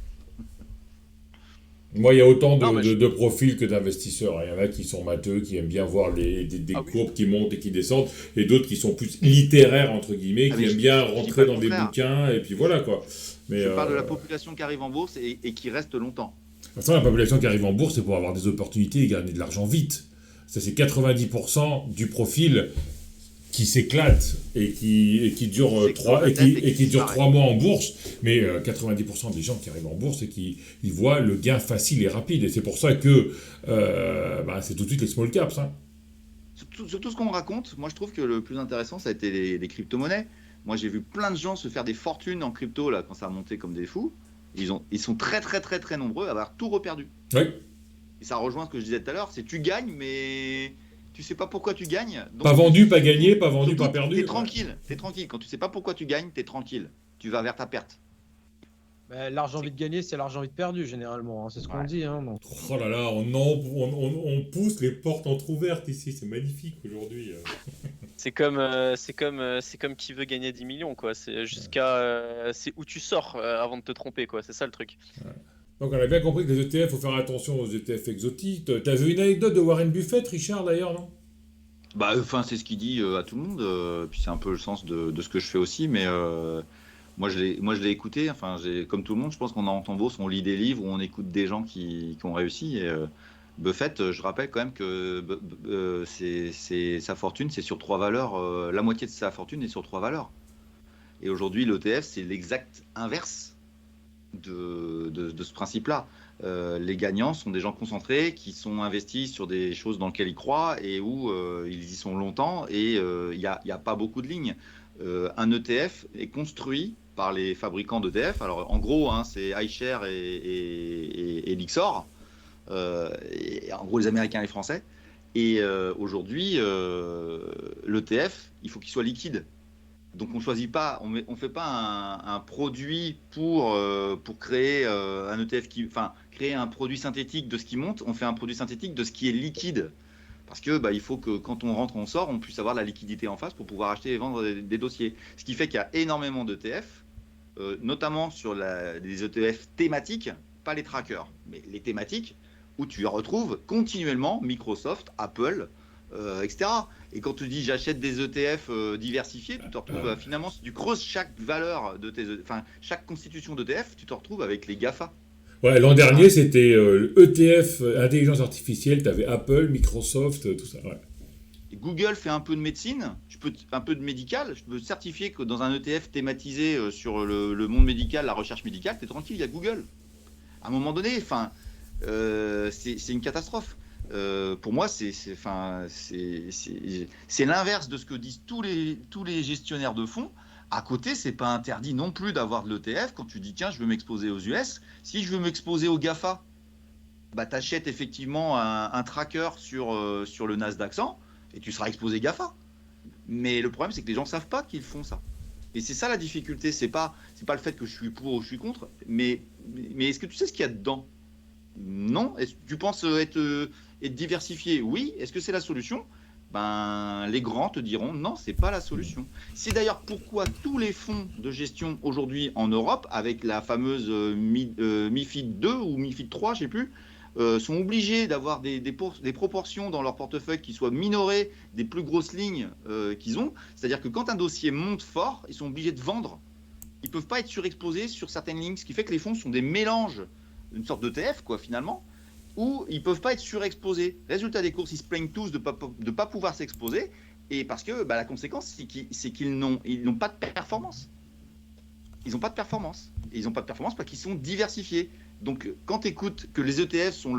Moi, il y a autant Non, mais de profils que d'investisseurs. Il y en a qui sont matheux, qui aiment bien voir des Ah oui. courbes qui montent et qui descendent, et d'autres qui sont plus littéraires, entre guillemets, Ah, qui mais aiment bien je dis rentrer pas le dans des contraire. bouquins, et puis voilà, quoi. Mais Je parle de la population qui arrive en bourse et qui reste longtemps. de toute façon, la population qui arrive en bourse, c'est pour avoir des opportunités et gagner de l'argent vite. Ça, c'est 90% du profil qui s'éclate et qui dure C'est dans la tête et qui dure disparaît. 3 mois en bourse, mais 90% des gens qui arrivent en bourse et qui ils voient le gain facile et rapide. Et c'est pour ça que c'est tout de suite les small caps, hein. Sur tout ce qu'on me raconte, moi je trouve que le plus intéressant, ça a été les crypto-monnaies. Moi j'ai vu plein de gens se faire des fortunes en crypto là, quand ça a monté comme des fous. Ils sont très très très très nombreux à avoir tout reperdu. Ouais. Et ça rejoint ce que je disais tout à l'heure, c'est tu gagnes, mais tu sais pas pourquoi tu gagnes. Donc, Pas vendu, pas gagné, pas vendu, surtout, pas perdu. T'es tranquille, t'es tranquille. Quand tu sais pas pourquoi tu gagnes, t'es tranquille. Tu vas vers ta perte. l'argent vite gagné, c'est l'argent vite perdu, généralement. Hein, c'est ce qu'on Ouais. dit. Hein, donc. Oh là là, on pousse les portes entrouvertes ici, c'est magnifique aujourd'hui. C'est comme qui veut gagner 10 millions, quoi. C'est où tu sors avant de te tromper, quoi. C'est ça le truc. Donc on a bien compris que les ETF, il faut faire attention aux ETF exotiques. T'as vu une anecdote de Warren Buffett, Richard, d'ailleurs, non? Bah, enfin, c'est ce qu'il dit à tout le monde. Puis c'est un peu le sens de ce que je fais aussi. Mais moi, je l'ai écouté. Enfin, comme tout le monde, je pense qu'on en bourse, on lit des livres, ou on écoute des gens qui ont réussi. Et Buffett, je rappelle quand même que sa fortune, c'est sur 3 valeurs. La moitié de sa fortune est sur 3 valeurs. Et aujourd'hui, l'ETF, c'est l'exact inverse de ce principe-là. Les gagnants sont des gens concentrés qui sont investis sur des choses dans lesquelles ils croient et où ils y sont longtemps, et il n'y a pas beaucoup de lignes. Un ETF est construit par les fabricants d'ETF. Alors en gros, hein, c'est iShares et Lyxor, et en gros les Américains et les Français. Et aujourd'hui, l'ETF, il faut qu'il soit liquide. Donc on choisit pas, on fait pas un produit pour créer un ETF créer un produit synthétique de ce qui monte. On fait un produit synthétique de ce qui est liquide, parce que il faut que quand on rentre, on sort, on puisse avoir la liquidité en face pour pouvoir acheter et vendre des dossiers. Ce qui fait qu'il y a énormément d'ETF, notamment sur les ETF thématiques, pas les trackers, mais les thématiques, où tu retrouves continuellement Microsoft, Apple, etc. Et quand tu dis j'achète des ETF diversifiés, tu te retrouves finalement, si tu creuses chaque valeur de chaque constitution d'ETF, tu te retrouves avec les GAFA. Ouais, l'an dernier, c'était ETF, intelligence artificielle, t'avais Apple, Microsoft, tout ça. Ouais. Et Google fait un peu de médecine, un peu de médical. Je peux certifier que dans un ETF thématisé sur le monde médical, la recherche médicale, tu es tranquille, il y a Google. À un moment donné, c'est une catastrophe. Pour moi, c'est l'inverse de ce que disent tous les gestionnaires de fonds. À côté, c'est pas interdit non plus d'avoir de l'ETF quand tu dis tiens, je veux m'exposer aux US. Si je veux m'exposer aux GAFA, bah, tu achètes effectivement un tracker sur le Nasdaq 100 et tu seras exposé GAFA. Mais le problème, c'est que les gens ne savent pas qu'ils font ça. Et c'est ça la difficulté. C'est pas le fait que je suis pour ou je suis contre, mais est-ce que tu sais ce qu'il y a dedans? Non. Est-ce que tu penses être diversifié? Oui. Est-ce que c'est la solution? Ben, les grands te diront non, c'est pas la solution. C'est d'ailleurs pourquoi tous les fonds de gestion aujourd'hui en Europe, avec la fameuse MiFID 2 ou MiFID 3, je sais plus, sont obligés d'avoir des proportions dans leur portefeuille qui soient minorées des plus grosses lignes qu'ils ont. C'est-à-dire que quand un dossier monte fort, ils sont obligés de vendre. Ils ne peuvent pas être surexposés sur certaines lignes, ce qui fait que les fonds sont des mélanges, une sorte d'ETF, quoi, finalement, où ils ne peuvent pas être surexposés. Résultat des courses, ils se plaignent tous de ne pas pouvoir s'exposer, et parce que la conséquence, c'est qu'ils n'ont pas de performance. Ils n'ont pas de performance. Et ils n'ont pas de performance parce qu'ils sont diversifiés. Donc, quand tu écoutes que les ETF sont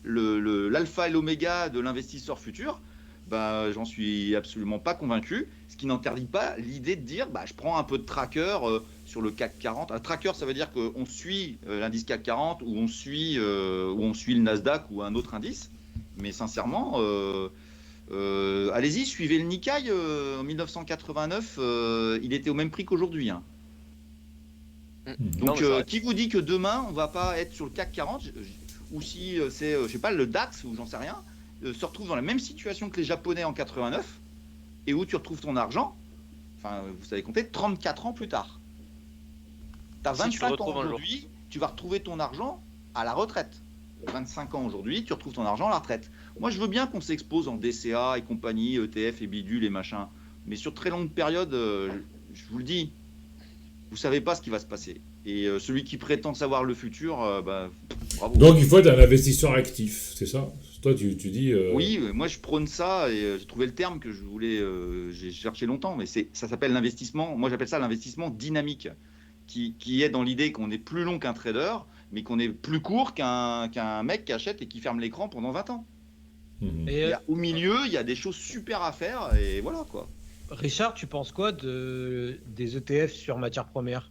l'alpha et l'oméga de l'investisseur futur, bah, j'en suis absolument pas convaincu. Ce qui n'interdit pas l'idée de dire je prends un peu de tracker sur le CAC 40. Un tracker, ça veut dire qu'on suit l'indice CAC 40 ou on suit le Nasdaq ou un autre indice. Mais sincèrement, allez-y, suivez le Nikkei. En 1989, il était au même prix qu'aujourd'hui. Hein. Donc, qui vous dit que demain, on va pas être sur le CAC 40 ou si c'est, je sais pas, le DAX ou j'en sais rien, se retrouve dans la même situation que les Japonais en 89 et où tu retrouves ton argent, enfin, vous savez compter, 34 ans plus tard. Tu as 25 ans aujourd'hui, tu vas retrouver ton argent à la retraite. 25 ans aujourd'hui, tu retrouves ton argent à la retraite. Moi, je veux bien qu'on s'expose en DCA et compagnie, ETF et bidule et machin, mais sur très longue période, je vous le dis, vous savez pas ce qui va se passer. Et celui qui prétend savoir le futur, bravo. Donc il faut être un investisseur actif, c'est ça? Toi, tu dis... Oui, moi je prône ça et j'ai trouvé le terme que je voulais, j'ai cherché longtemps, mais ça s'appelle l'investissement, moi j'appelle ça l'investissement dynamique, qui est dans l'idée qu'on est plus long qu'un trader, mais qu'on est plus court qu'un mec qui achète et qui ferme l'écran pendant 20 ans. Et au milieu, il y a des choses super à faire et voilà quoi. Richard, tu penses quoi des ETF sur matières premières?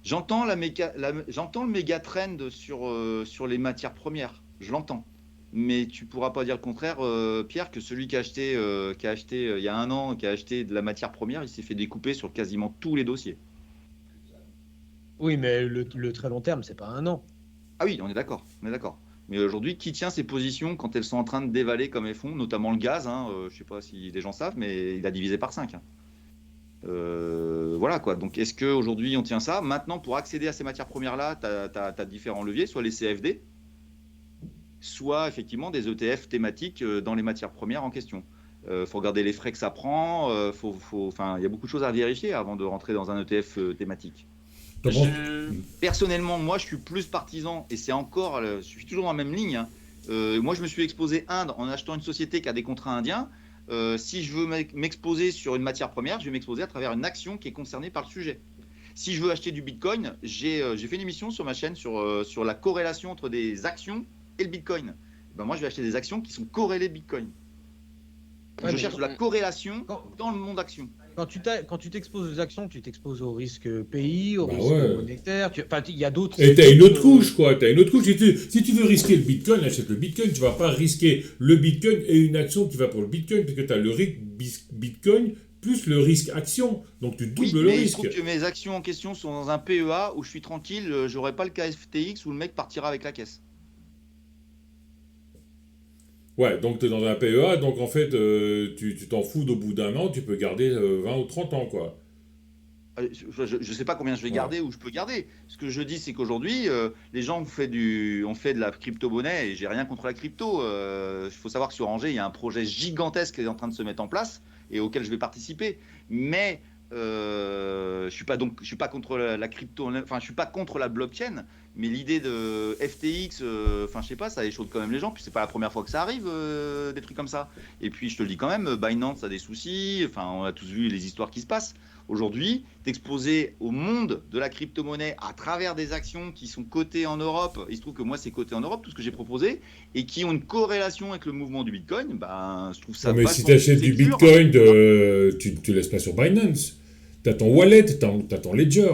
J'entends le méga trend sur les matières premières, je l'entends. Mais tu pourras pas dire le contraire, Pierre, que celui qui a acheté il y a un an, qui a acheté de la matière première, il s'est fait découper sur quasiment tous les dossiers. Oui, mais le très long terme, c'est pas un an. Ah oui, on est d'accord. Mais aujourd'hui, qui tient ses positions quand elles sont en train de dévaler comme elles font, notamment le gaz, je ne sais pas si les gens savent, mais il a divisé par 5. Voilà quoi. Donc est-ce qu'aujourd'hui on tient ça? Maintenant, pour accéder à ces matières premières-là, tu as différents leviers, soit les CFD, soit effectivement des ETF thématiques dans les matières premières en question. Faut regarder les frais que ça prend, il y a beaucoup de choses à vérifier avant de rentrer dans un ETF thématique. Personnellement, moi je suis plus partisan, et c'est encore, je suis toujours dans la même ligne. Moi je me suis exposé Inde en achetant une société qui a des contrats indiens. Si je veux m'exposer sur une matière première, je vais m'exposer à travers une action qui est concernée par le sujet. Si je veux acheter du Bitcoin, j'ai fait une émission sur ma chaîne sur la corrélation entre des actions et le Bitcoin. Moi je vais acheter des actions qui sont corrélées Bitcoin. Je cherche de la corrélation dans le monde action. Quand tu t'exposes aux actions, tu t'exposes au risque pays, au risque monétaire. Il y a d'autres. Et t'as une autre couche, quoi. T'as une autre couche. Si tu veux risquer le Bitcoin, achète le Bitcoin. Tu vas pas risquer le Bitcoin et une action qui va pour le Bitcoin, parce que tu as le risque Bitcoin plus le risque action. Donc tu doubles le risque. Il faut que mes actions en question sont dans un PEA où je suis tranquille, j'aurai pas le cas FTX où le mec partira avec la caisse. Ouais, donc tu es dans un PEA, donc en fait, tu t'en fous d'au bout d'un an, tu peux garder 20 ou 30 ans, quoi. Je ne sais pas combien je vais garder ou je peux garder. Ce que je dis, c'est qu'aujourd'hui, les gens ont fait de la crypto-monnaie, et j'ai rien contre la crypto. Il faut savoir que sur Angers, il y a un projet gigantesque qui est en train de se mettre en place et auquel je vais participer. Mais je suis pas contre la crypto, je suis pas contre la blockchain. Mais l'idée de FTX, je sais pas, ça échaude quand même les gens. Puis c'est pas la première fois que ça arrive, des trucs comme ça. Et puis je te le dis quand même, Binance a des soucis. On a tous vu les histoires qui se passent. Aujourd'hui, t'exposer au monde de la crypto-monnaie à travers des actions qui sont cotées en Europe, il se trouve que moi c'est coté en Europe, tout ce que j'ai proposé, et qui ont une corrélation avec le mouvement du Bitcoin, ben, je trouve ça Mais si vachement tu achètes du sécure. Bitcoin, tu laisses pas sur Binance. Tu as ton wallet, tu as ton ledger.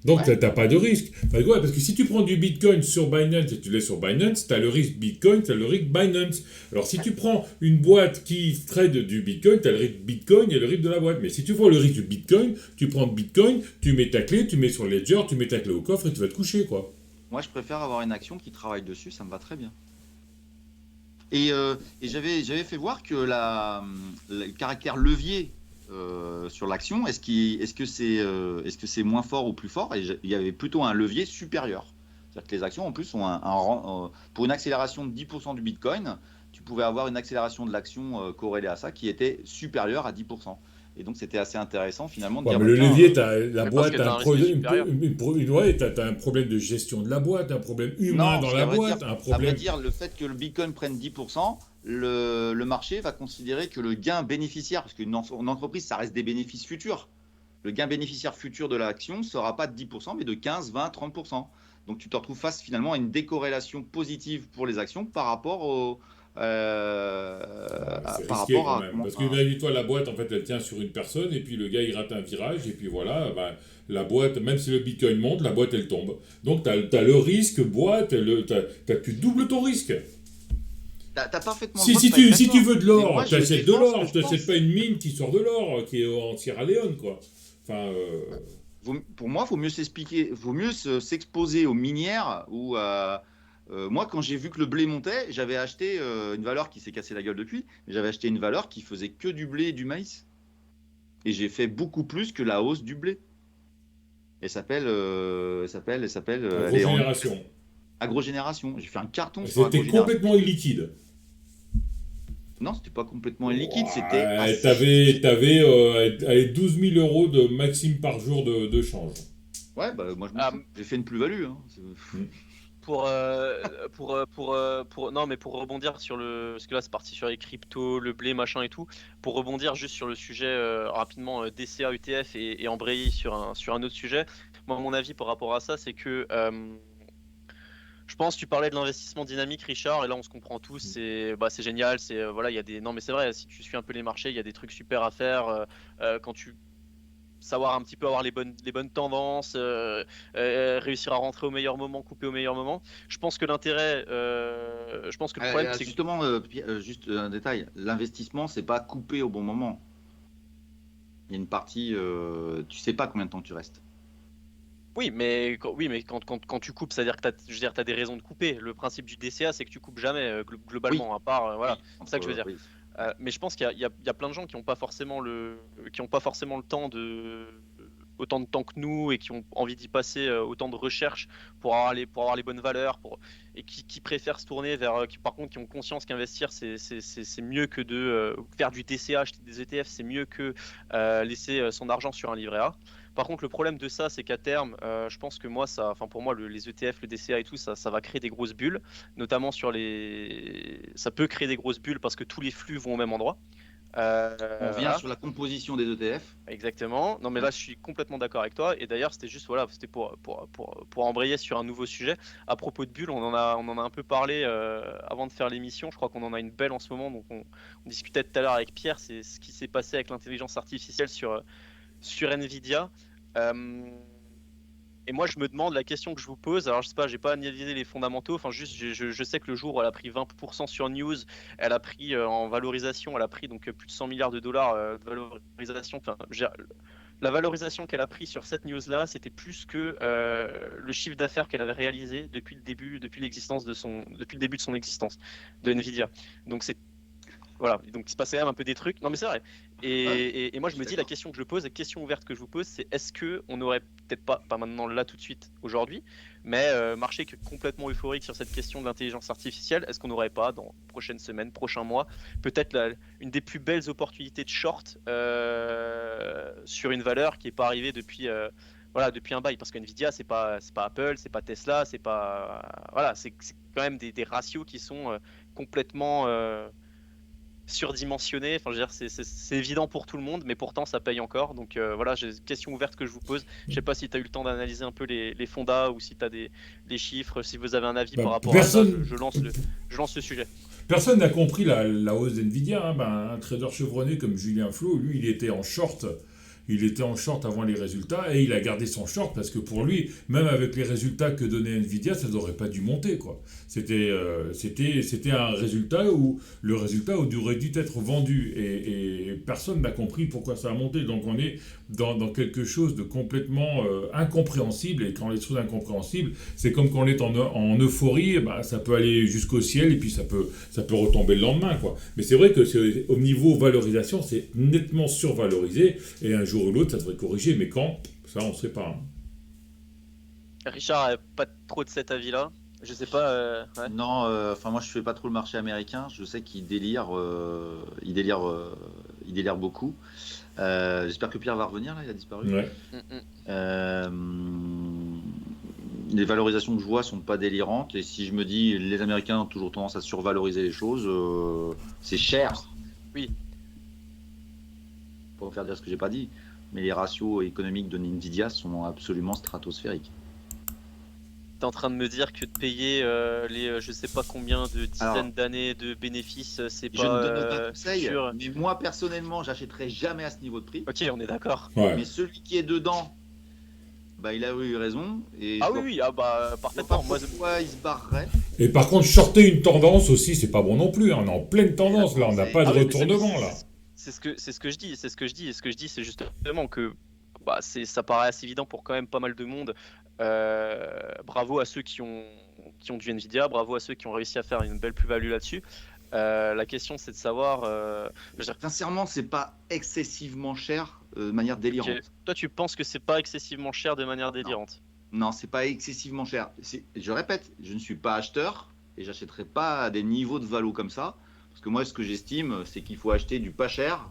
Donc, Ouais. tu n'as pas de risque. Parce que si tu prends du Bitcoin sur Binance et tu laisses sur Binance, tu as le risque Bitcoin, tu as le risque Binance. Alors, si tu prends une boîte qui trade du Bitcoin, tu as le risque Bitcoin et le risque de la boîte. Mais si tu prends le risque du Bitcoin, tu prends le Bitcoin, tu mets ta clé, tu mets sur le ledger, tu mets ta clé au coffre et tu vas te coucher, quoi. Moi, je préfère avoir une action qui travaille dessus, ça me va très bien. Et j'avais fait voir que le caractère levier sur l'action, est-ce que c'est moins fort ou plus fort? Et il y avait plutôt un levier supérieur. C'est-à-dire que les actions, en plus, ont pour une accélération de 10% du Bitcoin, tu pouvais avoir une accélération de l'action corrélée à ça qui était supérieure à 10%. Et donc, c'était assez intéressant, finalement, de Ouais, dire, mais bah, le tiens, levier, la Mais parce boîte, que t'as t'as un un risque problème, supérieur. t'as un problème de gestion de la boîte, un problème humain non, dans parce la qu'à vrai boîte, dire, un à vrai problème. dire, le fait que le Bitcoin prenne 10%, le marché va considérer que le gain bénéficiaire, parce qu'une entreprise, ça reste des bénéfices futurs, le gain bénéficiaire futur de l'action ne sera pas de 10%, mais de 15, 20, 30%. Donc tu te retrouves face finalement à une décorrélation positive pour les actions par rapport C'est par risqué rapport quand à, même. Parce que imagine-toi, la boîte, en fait, elle tient sur une personne, et puis le gars, il rate un virage, et puis voilà, bah, la boîte, même si le Bitcoin monte, la boîte, elle tombe. Donc, tu as le risque boîte, tu doubles ton risque. T'as parfaitement le Si, droit de pas être si tu d'accord. veux de Mais moi, l'or, je t'achètes de défends ce que l'or, je t'achètes pense. pas une mine qui sort de l'or, qui est en Sierra Leone, quoi. Enfin, Pour moi, vaut mieux s'exposer aux minières ou moi, quand j'ai vu que le blé montait, j'avais acheté une valeur qui s'est cassée la gueule depuis, mais j'avais acheté une valeur qui faisait que du blé et du maïs. Et j'ai fait beaucoup plus que la hausse du blé. Elle est en agrogénération. agrogénération. J'ai fait un carton sur C'était agrogénération. complètement illiquide. Non, c'était pas complètement illiquide, c'était Ouais, assez liquide. allez, 12 000 euros de maxime par jour de change. Ouais, bah moi je m'en Ah, fous. J'ai fait une plus-value. Hein. Hmm. Non, mais pour rebondir sur parce que là c'est parti sur les cryptos, le blé, machin et tout. Pour rebondir juste sur le sujet rapidement DCA, ETF et embrayer sur un autre sujet. Moi, mon avis par rapport à ça, c'est que je pense, tu parlais de l'investissement dynamique, Richard, et là on se comprend tous. C'est génial. Voilà, il y a des. Non, mais c'est vrai. Si tu suis un peu les marchés, il y a des trucs super à faire quand tu savoir un petit peu avoir les bonnes tendances, réussir à rentrer au meilleur moment, couper au meilleur moment. Je pense que je pense que le problème, c'est que Justement, juste un détail, l'investissement, c'est pas couper au bon moment. Il y a une partie, tu sais pas combien de temps tu restes. oui, mais quand tu coupes, c'est-à-dire que je veux dire, t'as des raisons de couper. Le principe du DCA, c'est que tu coupes jamais Oui, globalement, à part voilà, oui, c'est ça que je veux dire. oui. Mais je pense qu'il y a plein de gens qui n'ont pas forcément le temps autant de temps que nous et qui ont envie d'y passer autant de recherche pour avoir les bonnes valeurs et qui préfèrent se tourner vers par contre qui ont conscience qu'investir c'est mieux que de faire du DCA, acheter des ETF, c'est mieux que laisser son argent sur un livret A. Par contre, le problème de ça, c'est qu'à terme, je pense que pour moi, les ETF, le DCA et tout, ça va créer des grosses bulles, notamment ça peut créer des grosses bulles parce que tous les flux vont au même endroit. On vient Voilà. sur la composition des ETF. Exactement. Non, mais là, je suis complètement d'accord avec toi. Et d'ailleurs, c'était juste, voilà, c'était pour embrayer sur un nouveau sujet. À propos de bulles, on en a un peu parlé avant de faire l'émission. Je crois qu'on en a une belle en ce moment. Donc, on discutait tout à l'heure avec Pierre. C'est ce qui s'est passé avec l'intelligence artificielle sur Nvidia. Et moi, je me demande la question que je vous pose. Alors, je sais pas, j'ai pas analysé les fondamentaux. Enfin, juste, je sais que le jour où elle a pris 20% sur News, elle a pris en valorisation, elle a pris donc plus de 100 milliards de dollars de valorisation. Enfin, la valorisation qu'elle a pris sur cette news-là, c'était plus que le chiffre d'affaires qu'elle avait réalisé depuis le début de son existence de Nvidia. Donc voilà, donc il se passait quand même un peu des trucs. Non, mais c'est vrai. Et moi, je me dis, la question que je pose, la question ouverte que je vous pose, c'est est-ce qu'on n'aurait peut-être pas maintenant, là, tout de suite, aujourd'hui, mais marché complètement euphorique sur cette question de l'intelligence artificielle, est-ce qu'on n'aurait pas, dans prochaines semaines, prochains mois, peut-être une des plus belles opportunités de short sur une valeur qui n'est pas arrivée depuis un bail, parce que Nvidia, c'est pas Apple, c'est pas Tesla, c'est pas voilà, c'est quand même des ratios qui sont complètement surdimensionné. Enfin, je veux dire, c'est évident pour tout le monde, mais pourtant ça paye encore. Donc voilà, j'ai une question ouverte que je vous pose. Je sais pas si tu as eu le temps d'analyser un peu les fondas ou si tu as des chiffres, si vous avez un avis par rapport à ça, je lance le sujet. Personne n'a compris la hausse d'NVIDIA. Hein. Un trader chevronné comme Julien Flo, lui, il était en short. Il était en short avant les résultats et il a gardé son short parce que pour lui, même avec les résultats que donnait Nvidia, ça n'aurait pas dû monter, quoi. C'était un résultat où le résultat aurait dû être vendu et personne n'a compris pourquoi ça a monté. Donc on est dans quelque chose de complètement incompréhensible, et quand les choses incompréhensibles, c'est comme quand on est en euphorie, bah, ça peut aller jusqu'au ciel et puis ça peut retomber le lendemain, quoi. Mais c'est vrai que au niveau valorisation, c'est nettement survalorisé et un jour ou l'autre, ça devrait corriger, mais quand, ça on ne sait pas. Hein. Richard, pas trop de cet avis-là. Je sais pas. Ouais. Non, enfin moi je fais pas trop le marché américain. Je sais qu'il délire, il délire beaucoup. J'espère que Pierre va revenir là, il a disparu. Ouais. Les valorisations que je vois sont pas délirantes, et si je me dis les Américains ont toujours tendance à survaloriser les choses, c'est cher. Oui. Pour faire dire ce que j'ai pas dit, mais les ratios économiques de Nvidia sont absolument stratosphériques. T'es en train de me dire que de payer les je sais pas combien de dizaines d'années de bénéfices, c'est pas. Je ne donne aucun conseil, sûr. mais moi personnellement, j'achèterai jamais à ce niveau de prix. Ok, on est d'accord. Ouais. Mais celui qui est dedans, bah il a eu raison. Et ah oui, ah bah parfaitement. Moi, pourquoi il se barrerait. Et par contre, shorter une tendance aussi, c'est pas bon non plus. Hein. On est en pleine tendance là, on n'a pas de retournement là. C'est ce que je dis. Et ce que je dis, c'est justement que bah, ça paraît assez évident pour quand même pas mal de monde. Bravo à ceux qui ont du Nvidia, bravo à ceux qui ont réussi à faire une belle plus-value là-dessus. La question, c'est de savoir. Sincèrement, c'est pas excessivement cher de manière délirante. Okay. Toi, tu penses que c'est pas excessivement cher de manière délirante? Non, c'est pas excessivement cher. Je répète, je ne suis pas acheteur et j'achèterai pas à des niveaux de valo comme ça. Parce que moi, ce que j'estime, c'est qu'il faut acheter du pas cher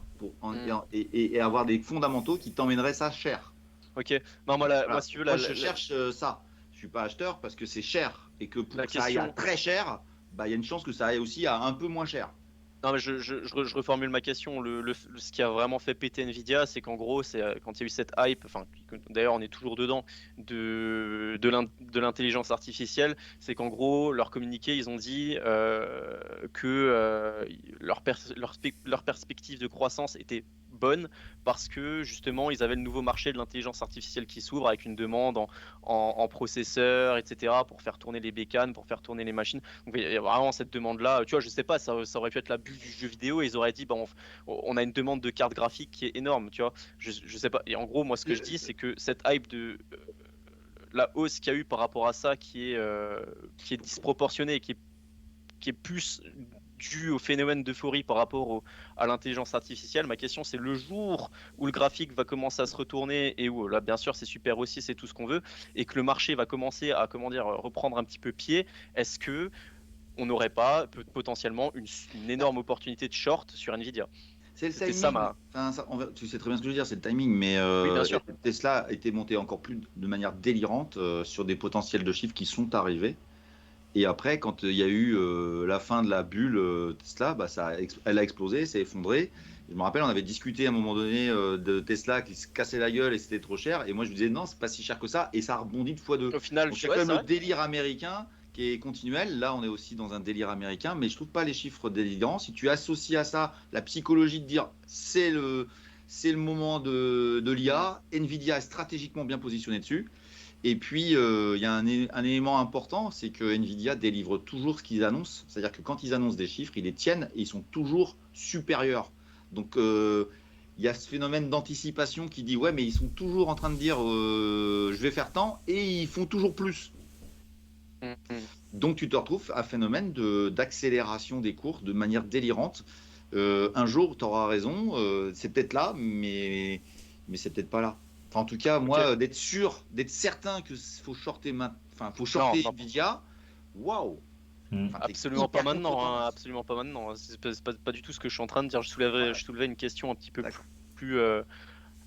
et avoir des fondamentaux qui t'emmèneraient ça cher. Ok. Non, moi, si tu veux, je cherche ça. Je suis pas acheteur parce que c'est cher et que pour que ça aille à très cher, bah il y a une chance que ça aille aussi à un peu moins cher. Non, mais je reformule ma question. Ce qui a vraiment fait péter Nvidia, c'est qu'en gros, c'est quand il y a eu cette hype, enfin, d'ailleurs, on est toujours dedans, de l'intelligence artificielle, c'est qu'en gros, leur communiqué, ils ont dit que leur perspective de croissance était bonne parce que justement ils avaient le nouveau marché de l'intelligence artificielle qui s'ouvre avec une demande en processeurs, etc., pour faire tourner les bécanes, pour faire tourner les machines. Donc il y a vraiment cette demande là, tu vois, je sais pas, ça aurait pu être la bulle du jeu vidéo et ils auraient dit on a une demande de cartes graphiques qui est énorme, tu vois, je sais pas. Et en gros, moi ce que je dis, c'est que cette hype de la hausse qu'il y a eu par rapport à ça qui est disproportionnée, qui est plus dû au phénomène d'euphorie par rapport à l'intelligence artificielle. Ma question, c'est le jour où le graphique va commencer à se retourner et où, là, bien sûr, c'est super aussi, c'est tout ce qu'on veut, et que le marché va commencer à, reprendre un petit peu pied, est-ce que on n'aurait pas potentiellement une énorme opportunité de short sur Nvidia? C'est le timing. Tu sais très bien ce que je veux dire, c'est le timing, mais oui, Tesla a été monté encore plus de manière délirante sur des potentiels de chiffres qui sont arrivés. Et après, quand il y a eu la fin de la bulle Tesla, bah, elle a explosé, s'est effondrée. Je me rappelle, on avait discuté à un moment donné de Tesla qui se cassait la gueule et c'était trop cher. Et moi, je me disais non, c'est pas si cher que ça. Et ça a rebondi de x2. Au final, c'est quand même le délire américain qui est continuel. Là, on est aussi dans un délire américain, mais je trouve pas les chiffres délirants. Si tu associes à ça la psychologie de dire c'est le moment de l'IA, Nvidia est stratégiquement bien positionné dessus. Et puis, il y a un élément important, c'est que Nvidia délivre toujours ce qu'ils annoncent. C'est-à-dire que quand ils annoncent des chiffres, ils les tiennent et ils sont toujours supérieurs. Donc, il y a ce phénomène d'anticipation qui dit « Ouais, mais ils sont toujours en train de dire je vais faire tant » et ils font toujours plus. Donc, tu te retrouves à un phénomène d'accélération des cours de manière délirante. Un jour, tu auras raison, c'est peut-être là, mais c'est peut-être pas là. En tout cas, moi, d'être certain qu'il faut shorter faut shorter Nvidia, waouh! Absolument pas maintenant, hein, absolument pas maintenant. C'est pas du tout ce que je suis en train de dire. Je soulevais une question un petit peu plus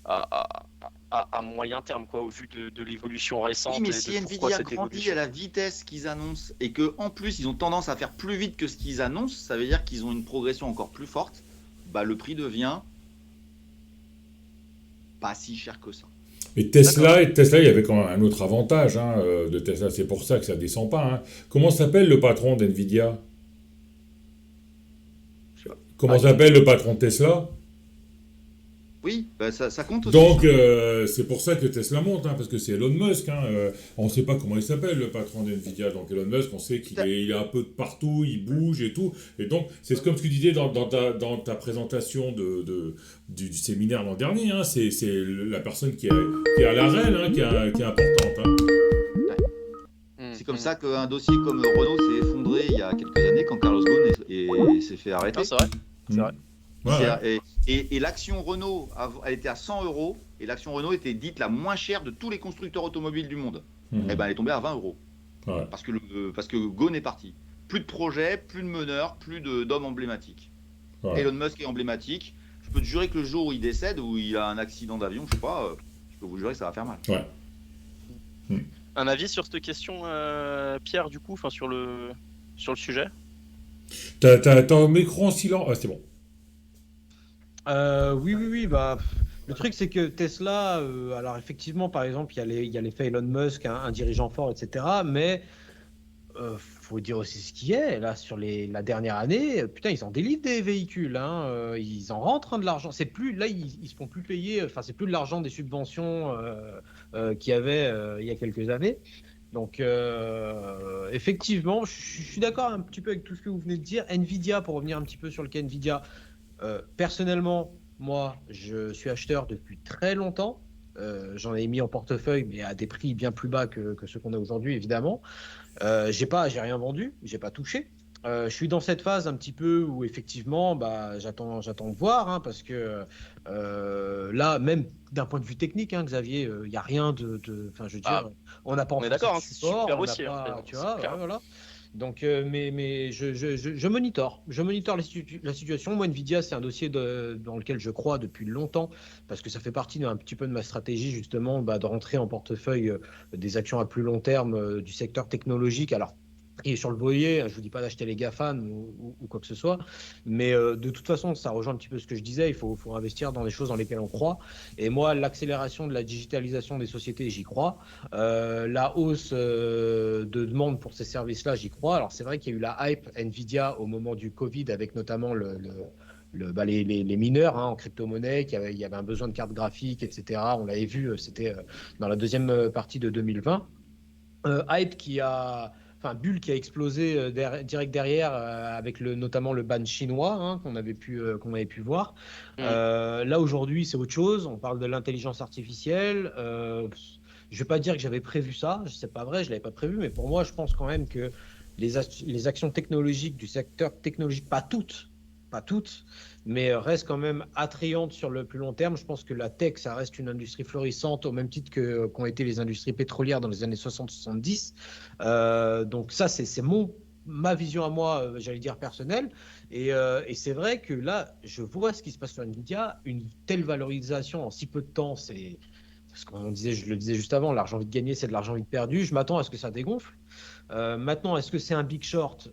à moyen terme, quoi, au vu de l'évolution récente. Oui, mais et si de pourquoi Nvidia cette grandit évolution. à la vitesse qu'ils annoncent et que en plus ils ont tendance à faire plus vite que ce qu'ils annoncent, ça veut dire qu'ils ont une progression encore plus forte. Bah, le prix devient pas si cher que ça. Et Tesla, il y avait quand même un autre avantage hein, de Tesla, c'est pour ça que ça descend pas. Hein. Comment s'appelle le patron d'NVIDIA? Comment s'appelle le patron de Tesla? Oui, bah, ça compte aussi. Donc, Ça. c'est pour ça que Tesla monte, hein, parce que c'est Elon Musk. Hein, on ne sait pas comment il s'appelle, le patron d'NVIDIA. Donc, Elon Musk, on sait il est un peu de partout, il bouge et tout. Et donc, c'est comme ce que tu disais dans ta présentation du séminaire l'an dernier. Hein, c'est la personne qui est à l'arène, hein, qui est importante. Hein. C'est comme ça qu'un dossier comme Renault s'est effondré il y a quelques années quand Carlos Ghosn s'est fait arrêter. Ah, c'est vrai. C'est vrai. Ouais. Et l'action Renault, elle était à 100 euros et l'action Renault était dite la moins chère de tous les constructeurs automobiles du monde. Et ben elle est tombée à 20 euros. Ouais. Parce que Ghosn est parti. Plus de projets, plus de meneurs, plus d'hommes emblématiques. Ouais. Elon Musk est emblématique. Je peux te jurer que le jour où il décède, où il a un accident d'avion, je sais pas, je peux vous jurer que ça va faire mal. Ouais. Un avis sur cette question, Pierre, du coup, enfin sur le sujet? T'as un micro en silence. Ah, c'est bon. Oui. Bah, le truc, c'est que Tesla, alors effectivement, par exemple, il y a l'effet Elon Musk, un dirigeant fort, etc. Mais faut dire aussi ce qui est. Là, sur la dernière année, putain, ils en délivrent des véhicules. Hein, ils en rentrent de l'argent. C'est plus, là, ils se font plus payer. Enfin, c'est plus de l'argent des subventions qu'il y avait il y a quelques années. Donc, effectivement, je suis d'accord un petit peu avec tout ce que vous venez de dire. Nvidia, pour revenir un petit peu sur le cas Nvidia, personnellement, moi, je suis acheteur depuis très longtemps. J'en ai mis en portefeuille, mais à des prix bien plus bas que ceux qu'on a aujourd'hui, évidemment. J'ai rien vendu, j'ai pas touché. Je suis dans cette phase un petit peu où effectivement, bah, j'attends de voir, hein, parce que là, même d'un point de vue technique, hein, Xavier, il n'y a rien enfin, je veux dire, on n'a pas On est enfoncé d'accord, le hein, c'est support, super on n'a aussi. pas, tu C'est vois, clair. ouais, voilà. Donc, mais je monitor la situation. Moi, Nvidia, c'est un dossier dans lequel je crois depuis longtemps, parce que ça fait partie d'un petit peu de ma stratégie, justement, bah, de rentrer en portefeuille des actions à plus long terme du secteur technologique. Alors, et sur le voilier, je vous dis pas d'acheter les GAFAM ou quoi que ce soit, mais de toute façon, ça rejoint un petit peu ce que je disais, il faut investir dans des choses dans lesquelles on croit. Et moi, l'accélération de la digitalisation des sociétés, j'y crois. La hausse de demande pour ces services-là, j'y crois. Alors c'est vrai qu'il y a eu la hype Nvidia au moment du Covid, avec notamment les mineurs hein, en crypto-monnaie, il y avait un besoin de cartes graphiques, etc. On l'avait vu, c'était dans la deuxième partie de 2020. Hype bulle qui a explosé direct derrière avec notamment le ban chinois hein, qu'on avait pu voir. Là aujourd'hui c'est autre chose, on parle de l'intelligence artificielle. Je vais pas dire que j'avais prévu ça, c'est pas vrai, je l'avais pas prévu, mais pour moi je pense quand même que les actions technologiques du secteur technologique, pas toutes, mais reste quand même attrayante sur le plus long terme. Je pense que la tech, ça reste une industrie florissante au même titre qu'ont été les industries pétrolières dans les années 60-70. Donc ça, c'est ma vision à moi, j'allais dire personnelle. Et c'est vrai que là, je vois ce qui se passe sur Nvidia. Une telle valorisation en si peu de temps, c'est... Parce qu'on disait, je le disais juste avant, l'argent vite gagné, c'est de l'argent vite perdu. Je m'attends à ce que ça dégonfle. Maintenant, est-ce que c'est un big short?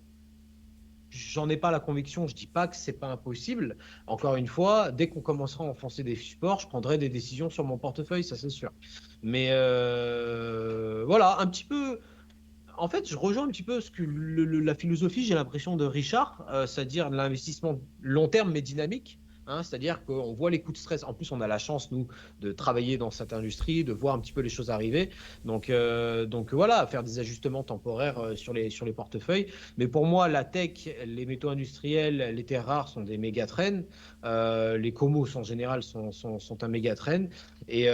J'en ai pas la conviction, je dis pas que c'est pas impossible. Encore une fois, dès qu'on commencera à enfoncer des supports, je prendrai des décisions sur mon portefeuille, ça c'est sûr. Mais voilà, un petit peu. En fait, je rejoins un petit peu ce que la philosophie, j'ai l'impression, de Richard, c'est-à-dire l'investissement long terme mais dynamique. Hein, c'est-à-dire qu'on voit les coups de stress. En plus, on a la chance, nous, de travailler dans cette industrie, de voir un petit peu les choses arriver. Donc voilà, faire des ajustements temporaires sur les portefeuilles. Mais pour moi, la tech, les métaux industriels, les terres rares sont des méga trends. Les comos, en général, sont un méga trend. Et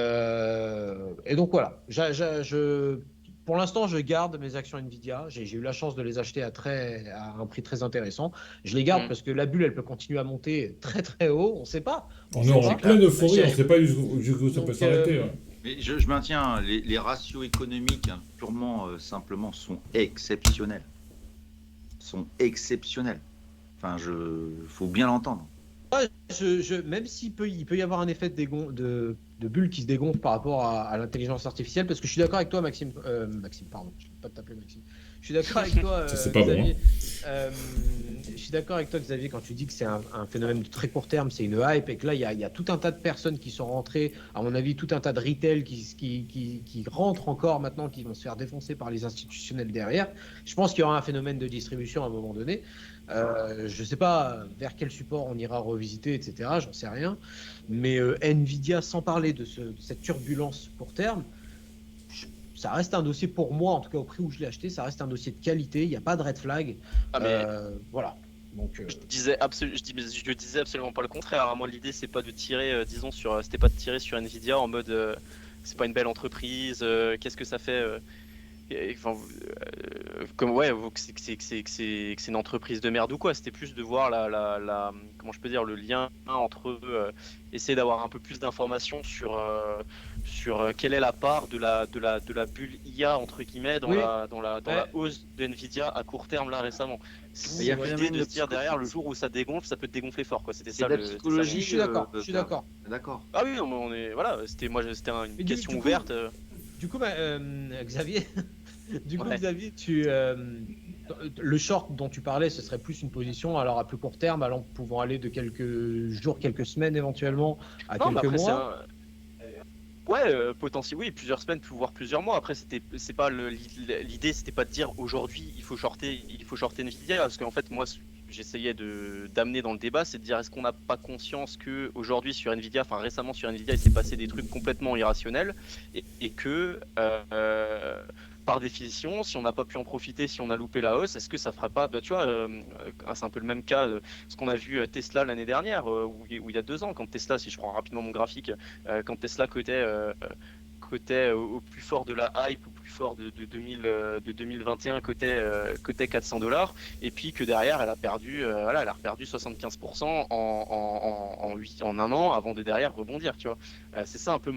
donc voilà, pour l'instant, je garde mes actions Nvidia. J'ai eu la chance de les acheter à un prix très intéressant. Je les garde parce que la bulle, elle peut continuer à monter très très haut. On ne sait pas. On est en pleine euphorie, on ne sait pas jusqu'où ça peut s'arrêter. Ouais. Mais je maintiens, les ratios économiques purement simplement sont exceptionnels. Enfin, faut bien l'entendre. Même il peut y avoir un effet de bulle qui se dégonfle par rapport à l'intelligence artificielle, parce que je suis d'accord avec toi, Maxime. Maxime, pardon, je ne vais pas t'appeler Maxime. Je suis d'accord avec toi, C'est pas bon. Xavier. Je suis d'accord avec toi, Xavier, quand tu dis que c'est un phénomène de très court terme, c'est une hype, et que là, il y a tout un tas de personnes qui sont rentrées, à mon avis, tout un tas de retail qui rentrent encore maintenant, qui vont se faire défoncer par les institutionnels derrière. Je pense qu'il y aura un phénomène de distribution à un moment donné. Je ne sais pas vers quel support on ira revisiter, etc. J'en sais rien. Mais Nvidia, sans parler de cette turbulence court terme, ça reste un dossier pour moi, en tout cas au prix où je l'ai acheté, ça reste un dossier de qualité. Il n'y a pas de red flag. Voilà. Donc, je disais absolument pas le contraire. Moi, l'idée, c'est pas de tirer, c'était pas de tirer sur Nvidia en mode, c'est pas une belle entreprise. Qu'est-ce que ça fait enfin, comme ouais, que c'est une entreprise de merde ou quoi. C'était plus de voir comment je peux dire, le lien entre essayer d'avoir un peu plus d'informations sur quelle est la part de la bulle IA entre guillemets dans la hausse de Nvidia à court terme là récemment. Il y a l'idée de se dire derrière le jour où ça dégonfle, ça peut te dégonfler fort quoi. C'était ça la le. psychologie. je suis d'accord. Je suis d'accord. D'accord. Ah oui, on est voilà. C'était une question ouverte. Du coup, Xavier. Du coup, Ouais. Xavier, le short dont tu parlais, ce serait plus une position alors à plus court terme, pouvant aller de quelques jours, quelques semaines éventuellement à quelques mois. Potentiellement, oui, plusieurs semaines, voire plusieurs mois. Après, l'idée, c'était pas de dire aujourd'hui il faut shorter Nvidia, parce qu'en fait, moi, j'essayais d'amener dans le débat, c'est de dire est-ce qu'on n'a pas conscience que aujourd'hui sur Nvidia, enfin récemment sur Nvidia, il s'est passé des trucs complètement irrationnels et que par définition, si on n'a pas pu en profiter, si on a loupé la hausse, est-ce que ça fera pas, tu vois, c'est un peu le même cas, ce qu'on a vu Tesla l'année dernière, où il y a 2 ans, quand Tesla, si je prends rapidement mon graphique, quand Tesla cotait au plus fort de la hype, au plus fort de 2021, cotait $400, et puis que derrière, elle a perdu 75% en un an avant de derrière rebondir, tu vois. C'est ça un peu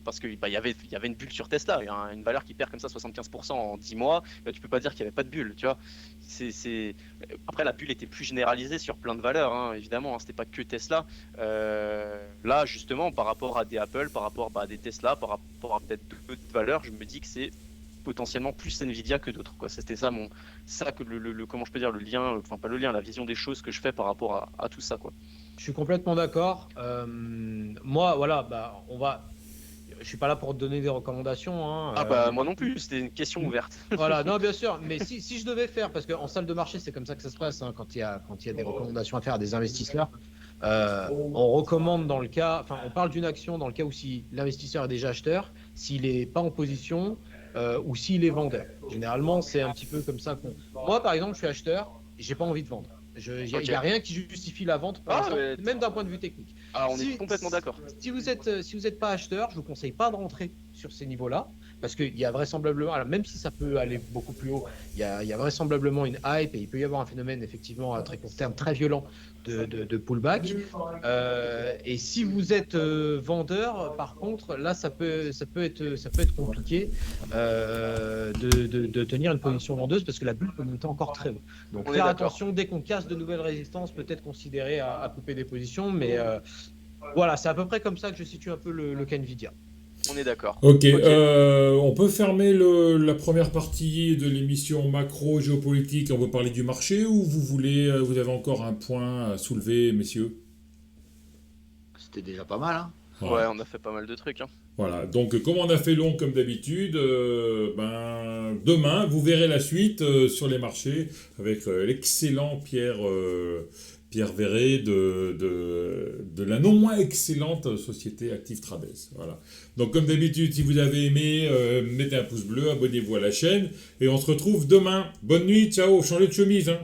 parce qu'il y avait une bulle sur Tesla, il y a une valeur qui perd comme ça 75% en 10 mois, tu peux pas dire qu'il n'y avait pas de bulle, tu vois. Après, la bulle était plus généralisée sur plein de valeurs, hein, évidemment, hein, c'était pas que Tesla. Là, justement, par rapport à des Apple, par rapport à des Tesla, par rapport à peut-être d'autres valeurs, je me dis que c'est potentiellement plus Nvidia que d'autres, quoi. C'était ça que comment je peux dire, le lien, enfin pas le lien, la vision des choses que je fais par rapport à tout ça, quoi. Je suis complètement d'accord. Moi, voilà, je suis pas là pour te donner des recommandations. Hein, moi non plus, c'était une question ouverte. Voilà, non, bien sûr. Mais si je devais faire, parce qu'en salle de marché, c'est comme ça que ça se passe, hein, quand il y a des recommandations à faire à des investisseurs. On recommande on parle d'une action dans le cas où si l'investisseur est déjà acheteur, s'il n'est pas en position ou s'il est vendeur. Généralement, c'est un petit peu comme ça Moi, par exemple, je suis acheteur et j'ai pas envie de vendre. Il n'y a rien qui justifie la vente, même d'un point de vue technique. On est complètement d'accord. Si vous êtes pas acheteur, je vous conseille pas de rentrer sur ces niveaux-là, parce qu'il y a vraisemblablement, alors même si ça peut aller beaucoup plus haut, il y a vraisemblablement une hype et il peut y avoir un phénomène effectivement à très court terme très violent de pullback. Et si vous êtes vendeur, par contre, là ça peut être compliqué de tenir une position vendeuse parce que la bulle peut monter encore très haut. Donc faire attention, dès qu'on casse de nouvelles résistances, peut-être considérer à couper des positions, mais voilà, c'est à peu près comme ça que je situe un peu le cas Nvidia. On est d'accord. Ok, on peut fermer la première partie de l'émission macro géopolitique. On va parler du marché ou vous avez encore un point à soulever, messieurs? C'était déjà pas mal, hein. Ouais, on a fait pas mal de trucs, hein. Voilà, donc comme on a fait long comme d'habitude, demain vous verrez la suite sur les marchés avec l'excellent Pierre Verret de la non moins excellente société Active Trades. Voilà. Donc comme d'habitude, si vous avez aimé, mettez un pouce bleu, abonnez-vous à la chaîne et on se retrouve demain. Bonne nuit, ciao, changez de chemise, hein.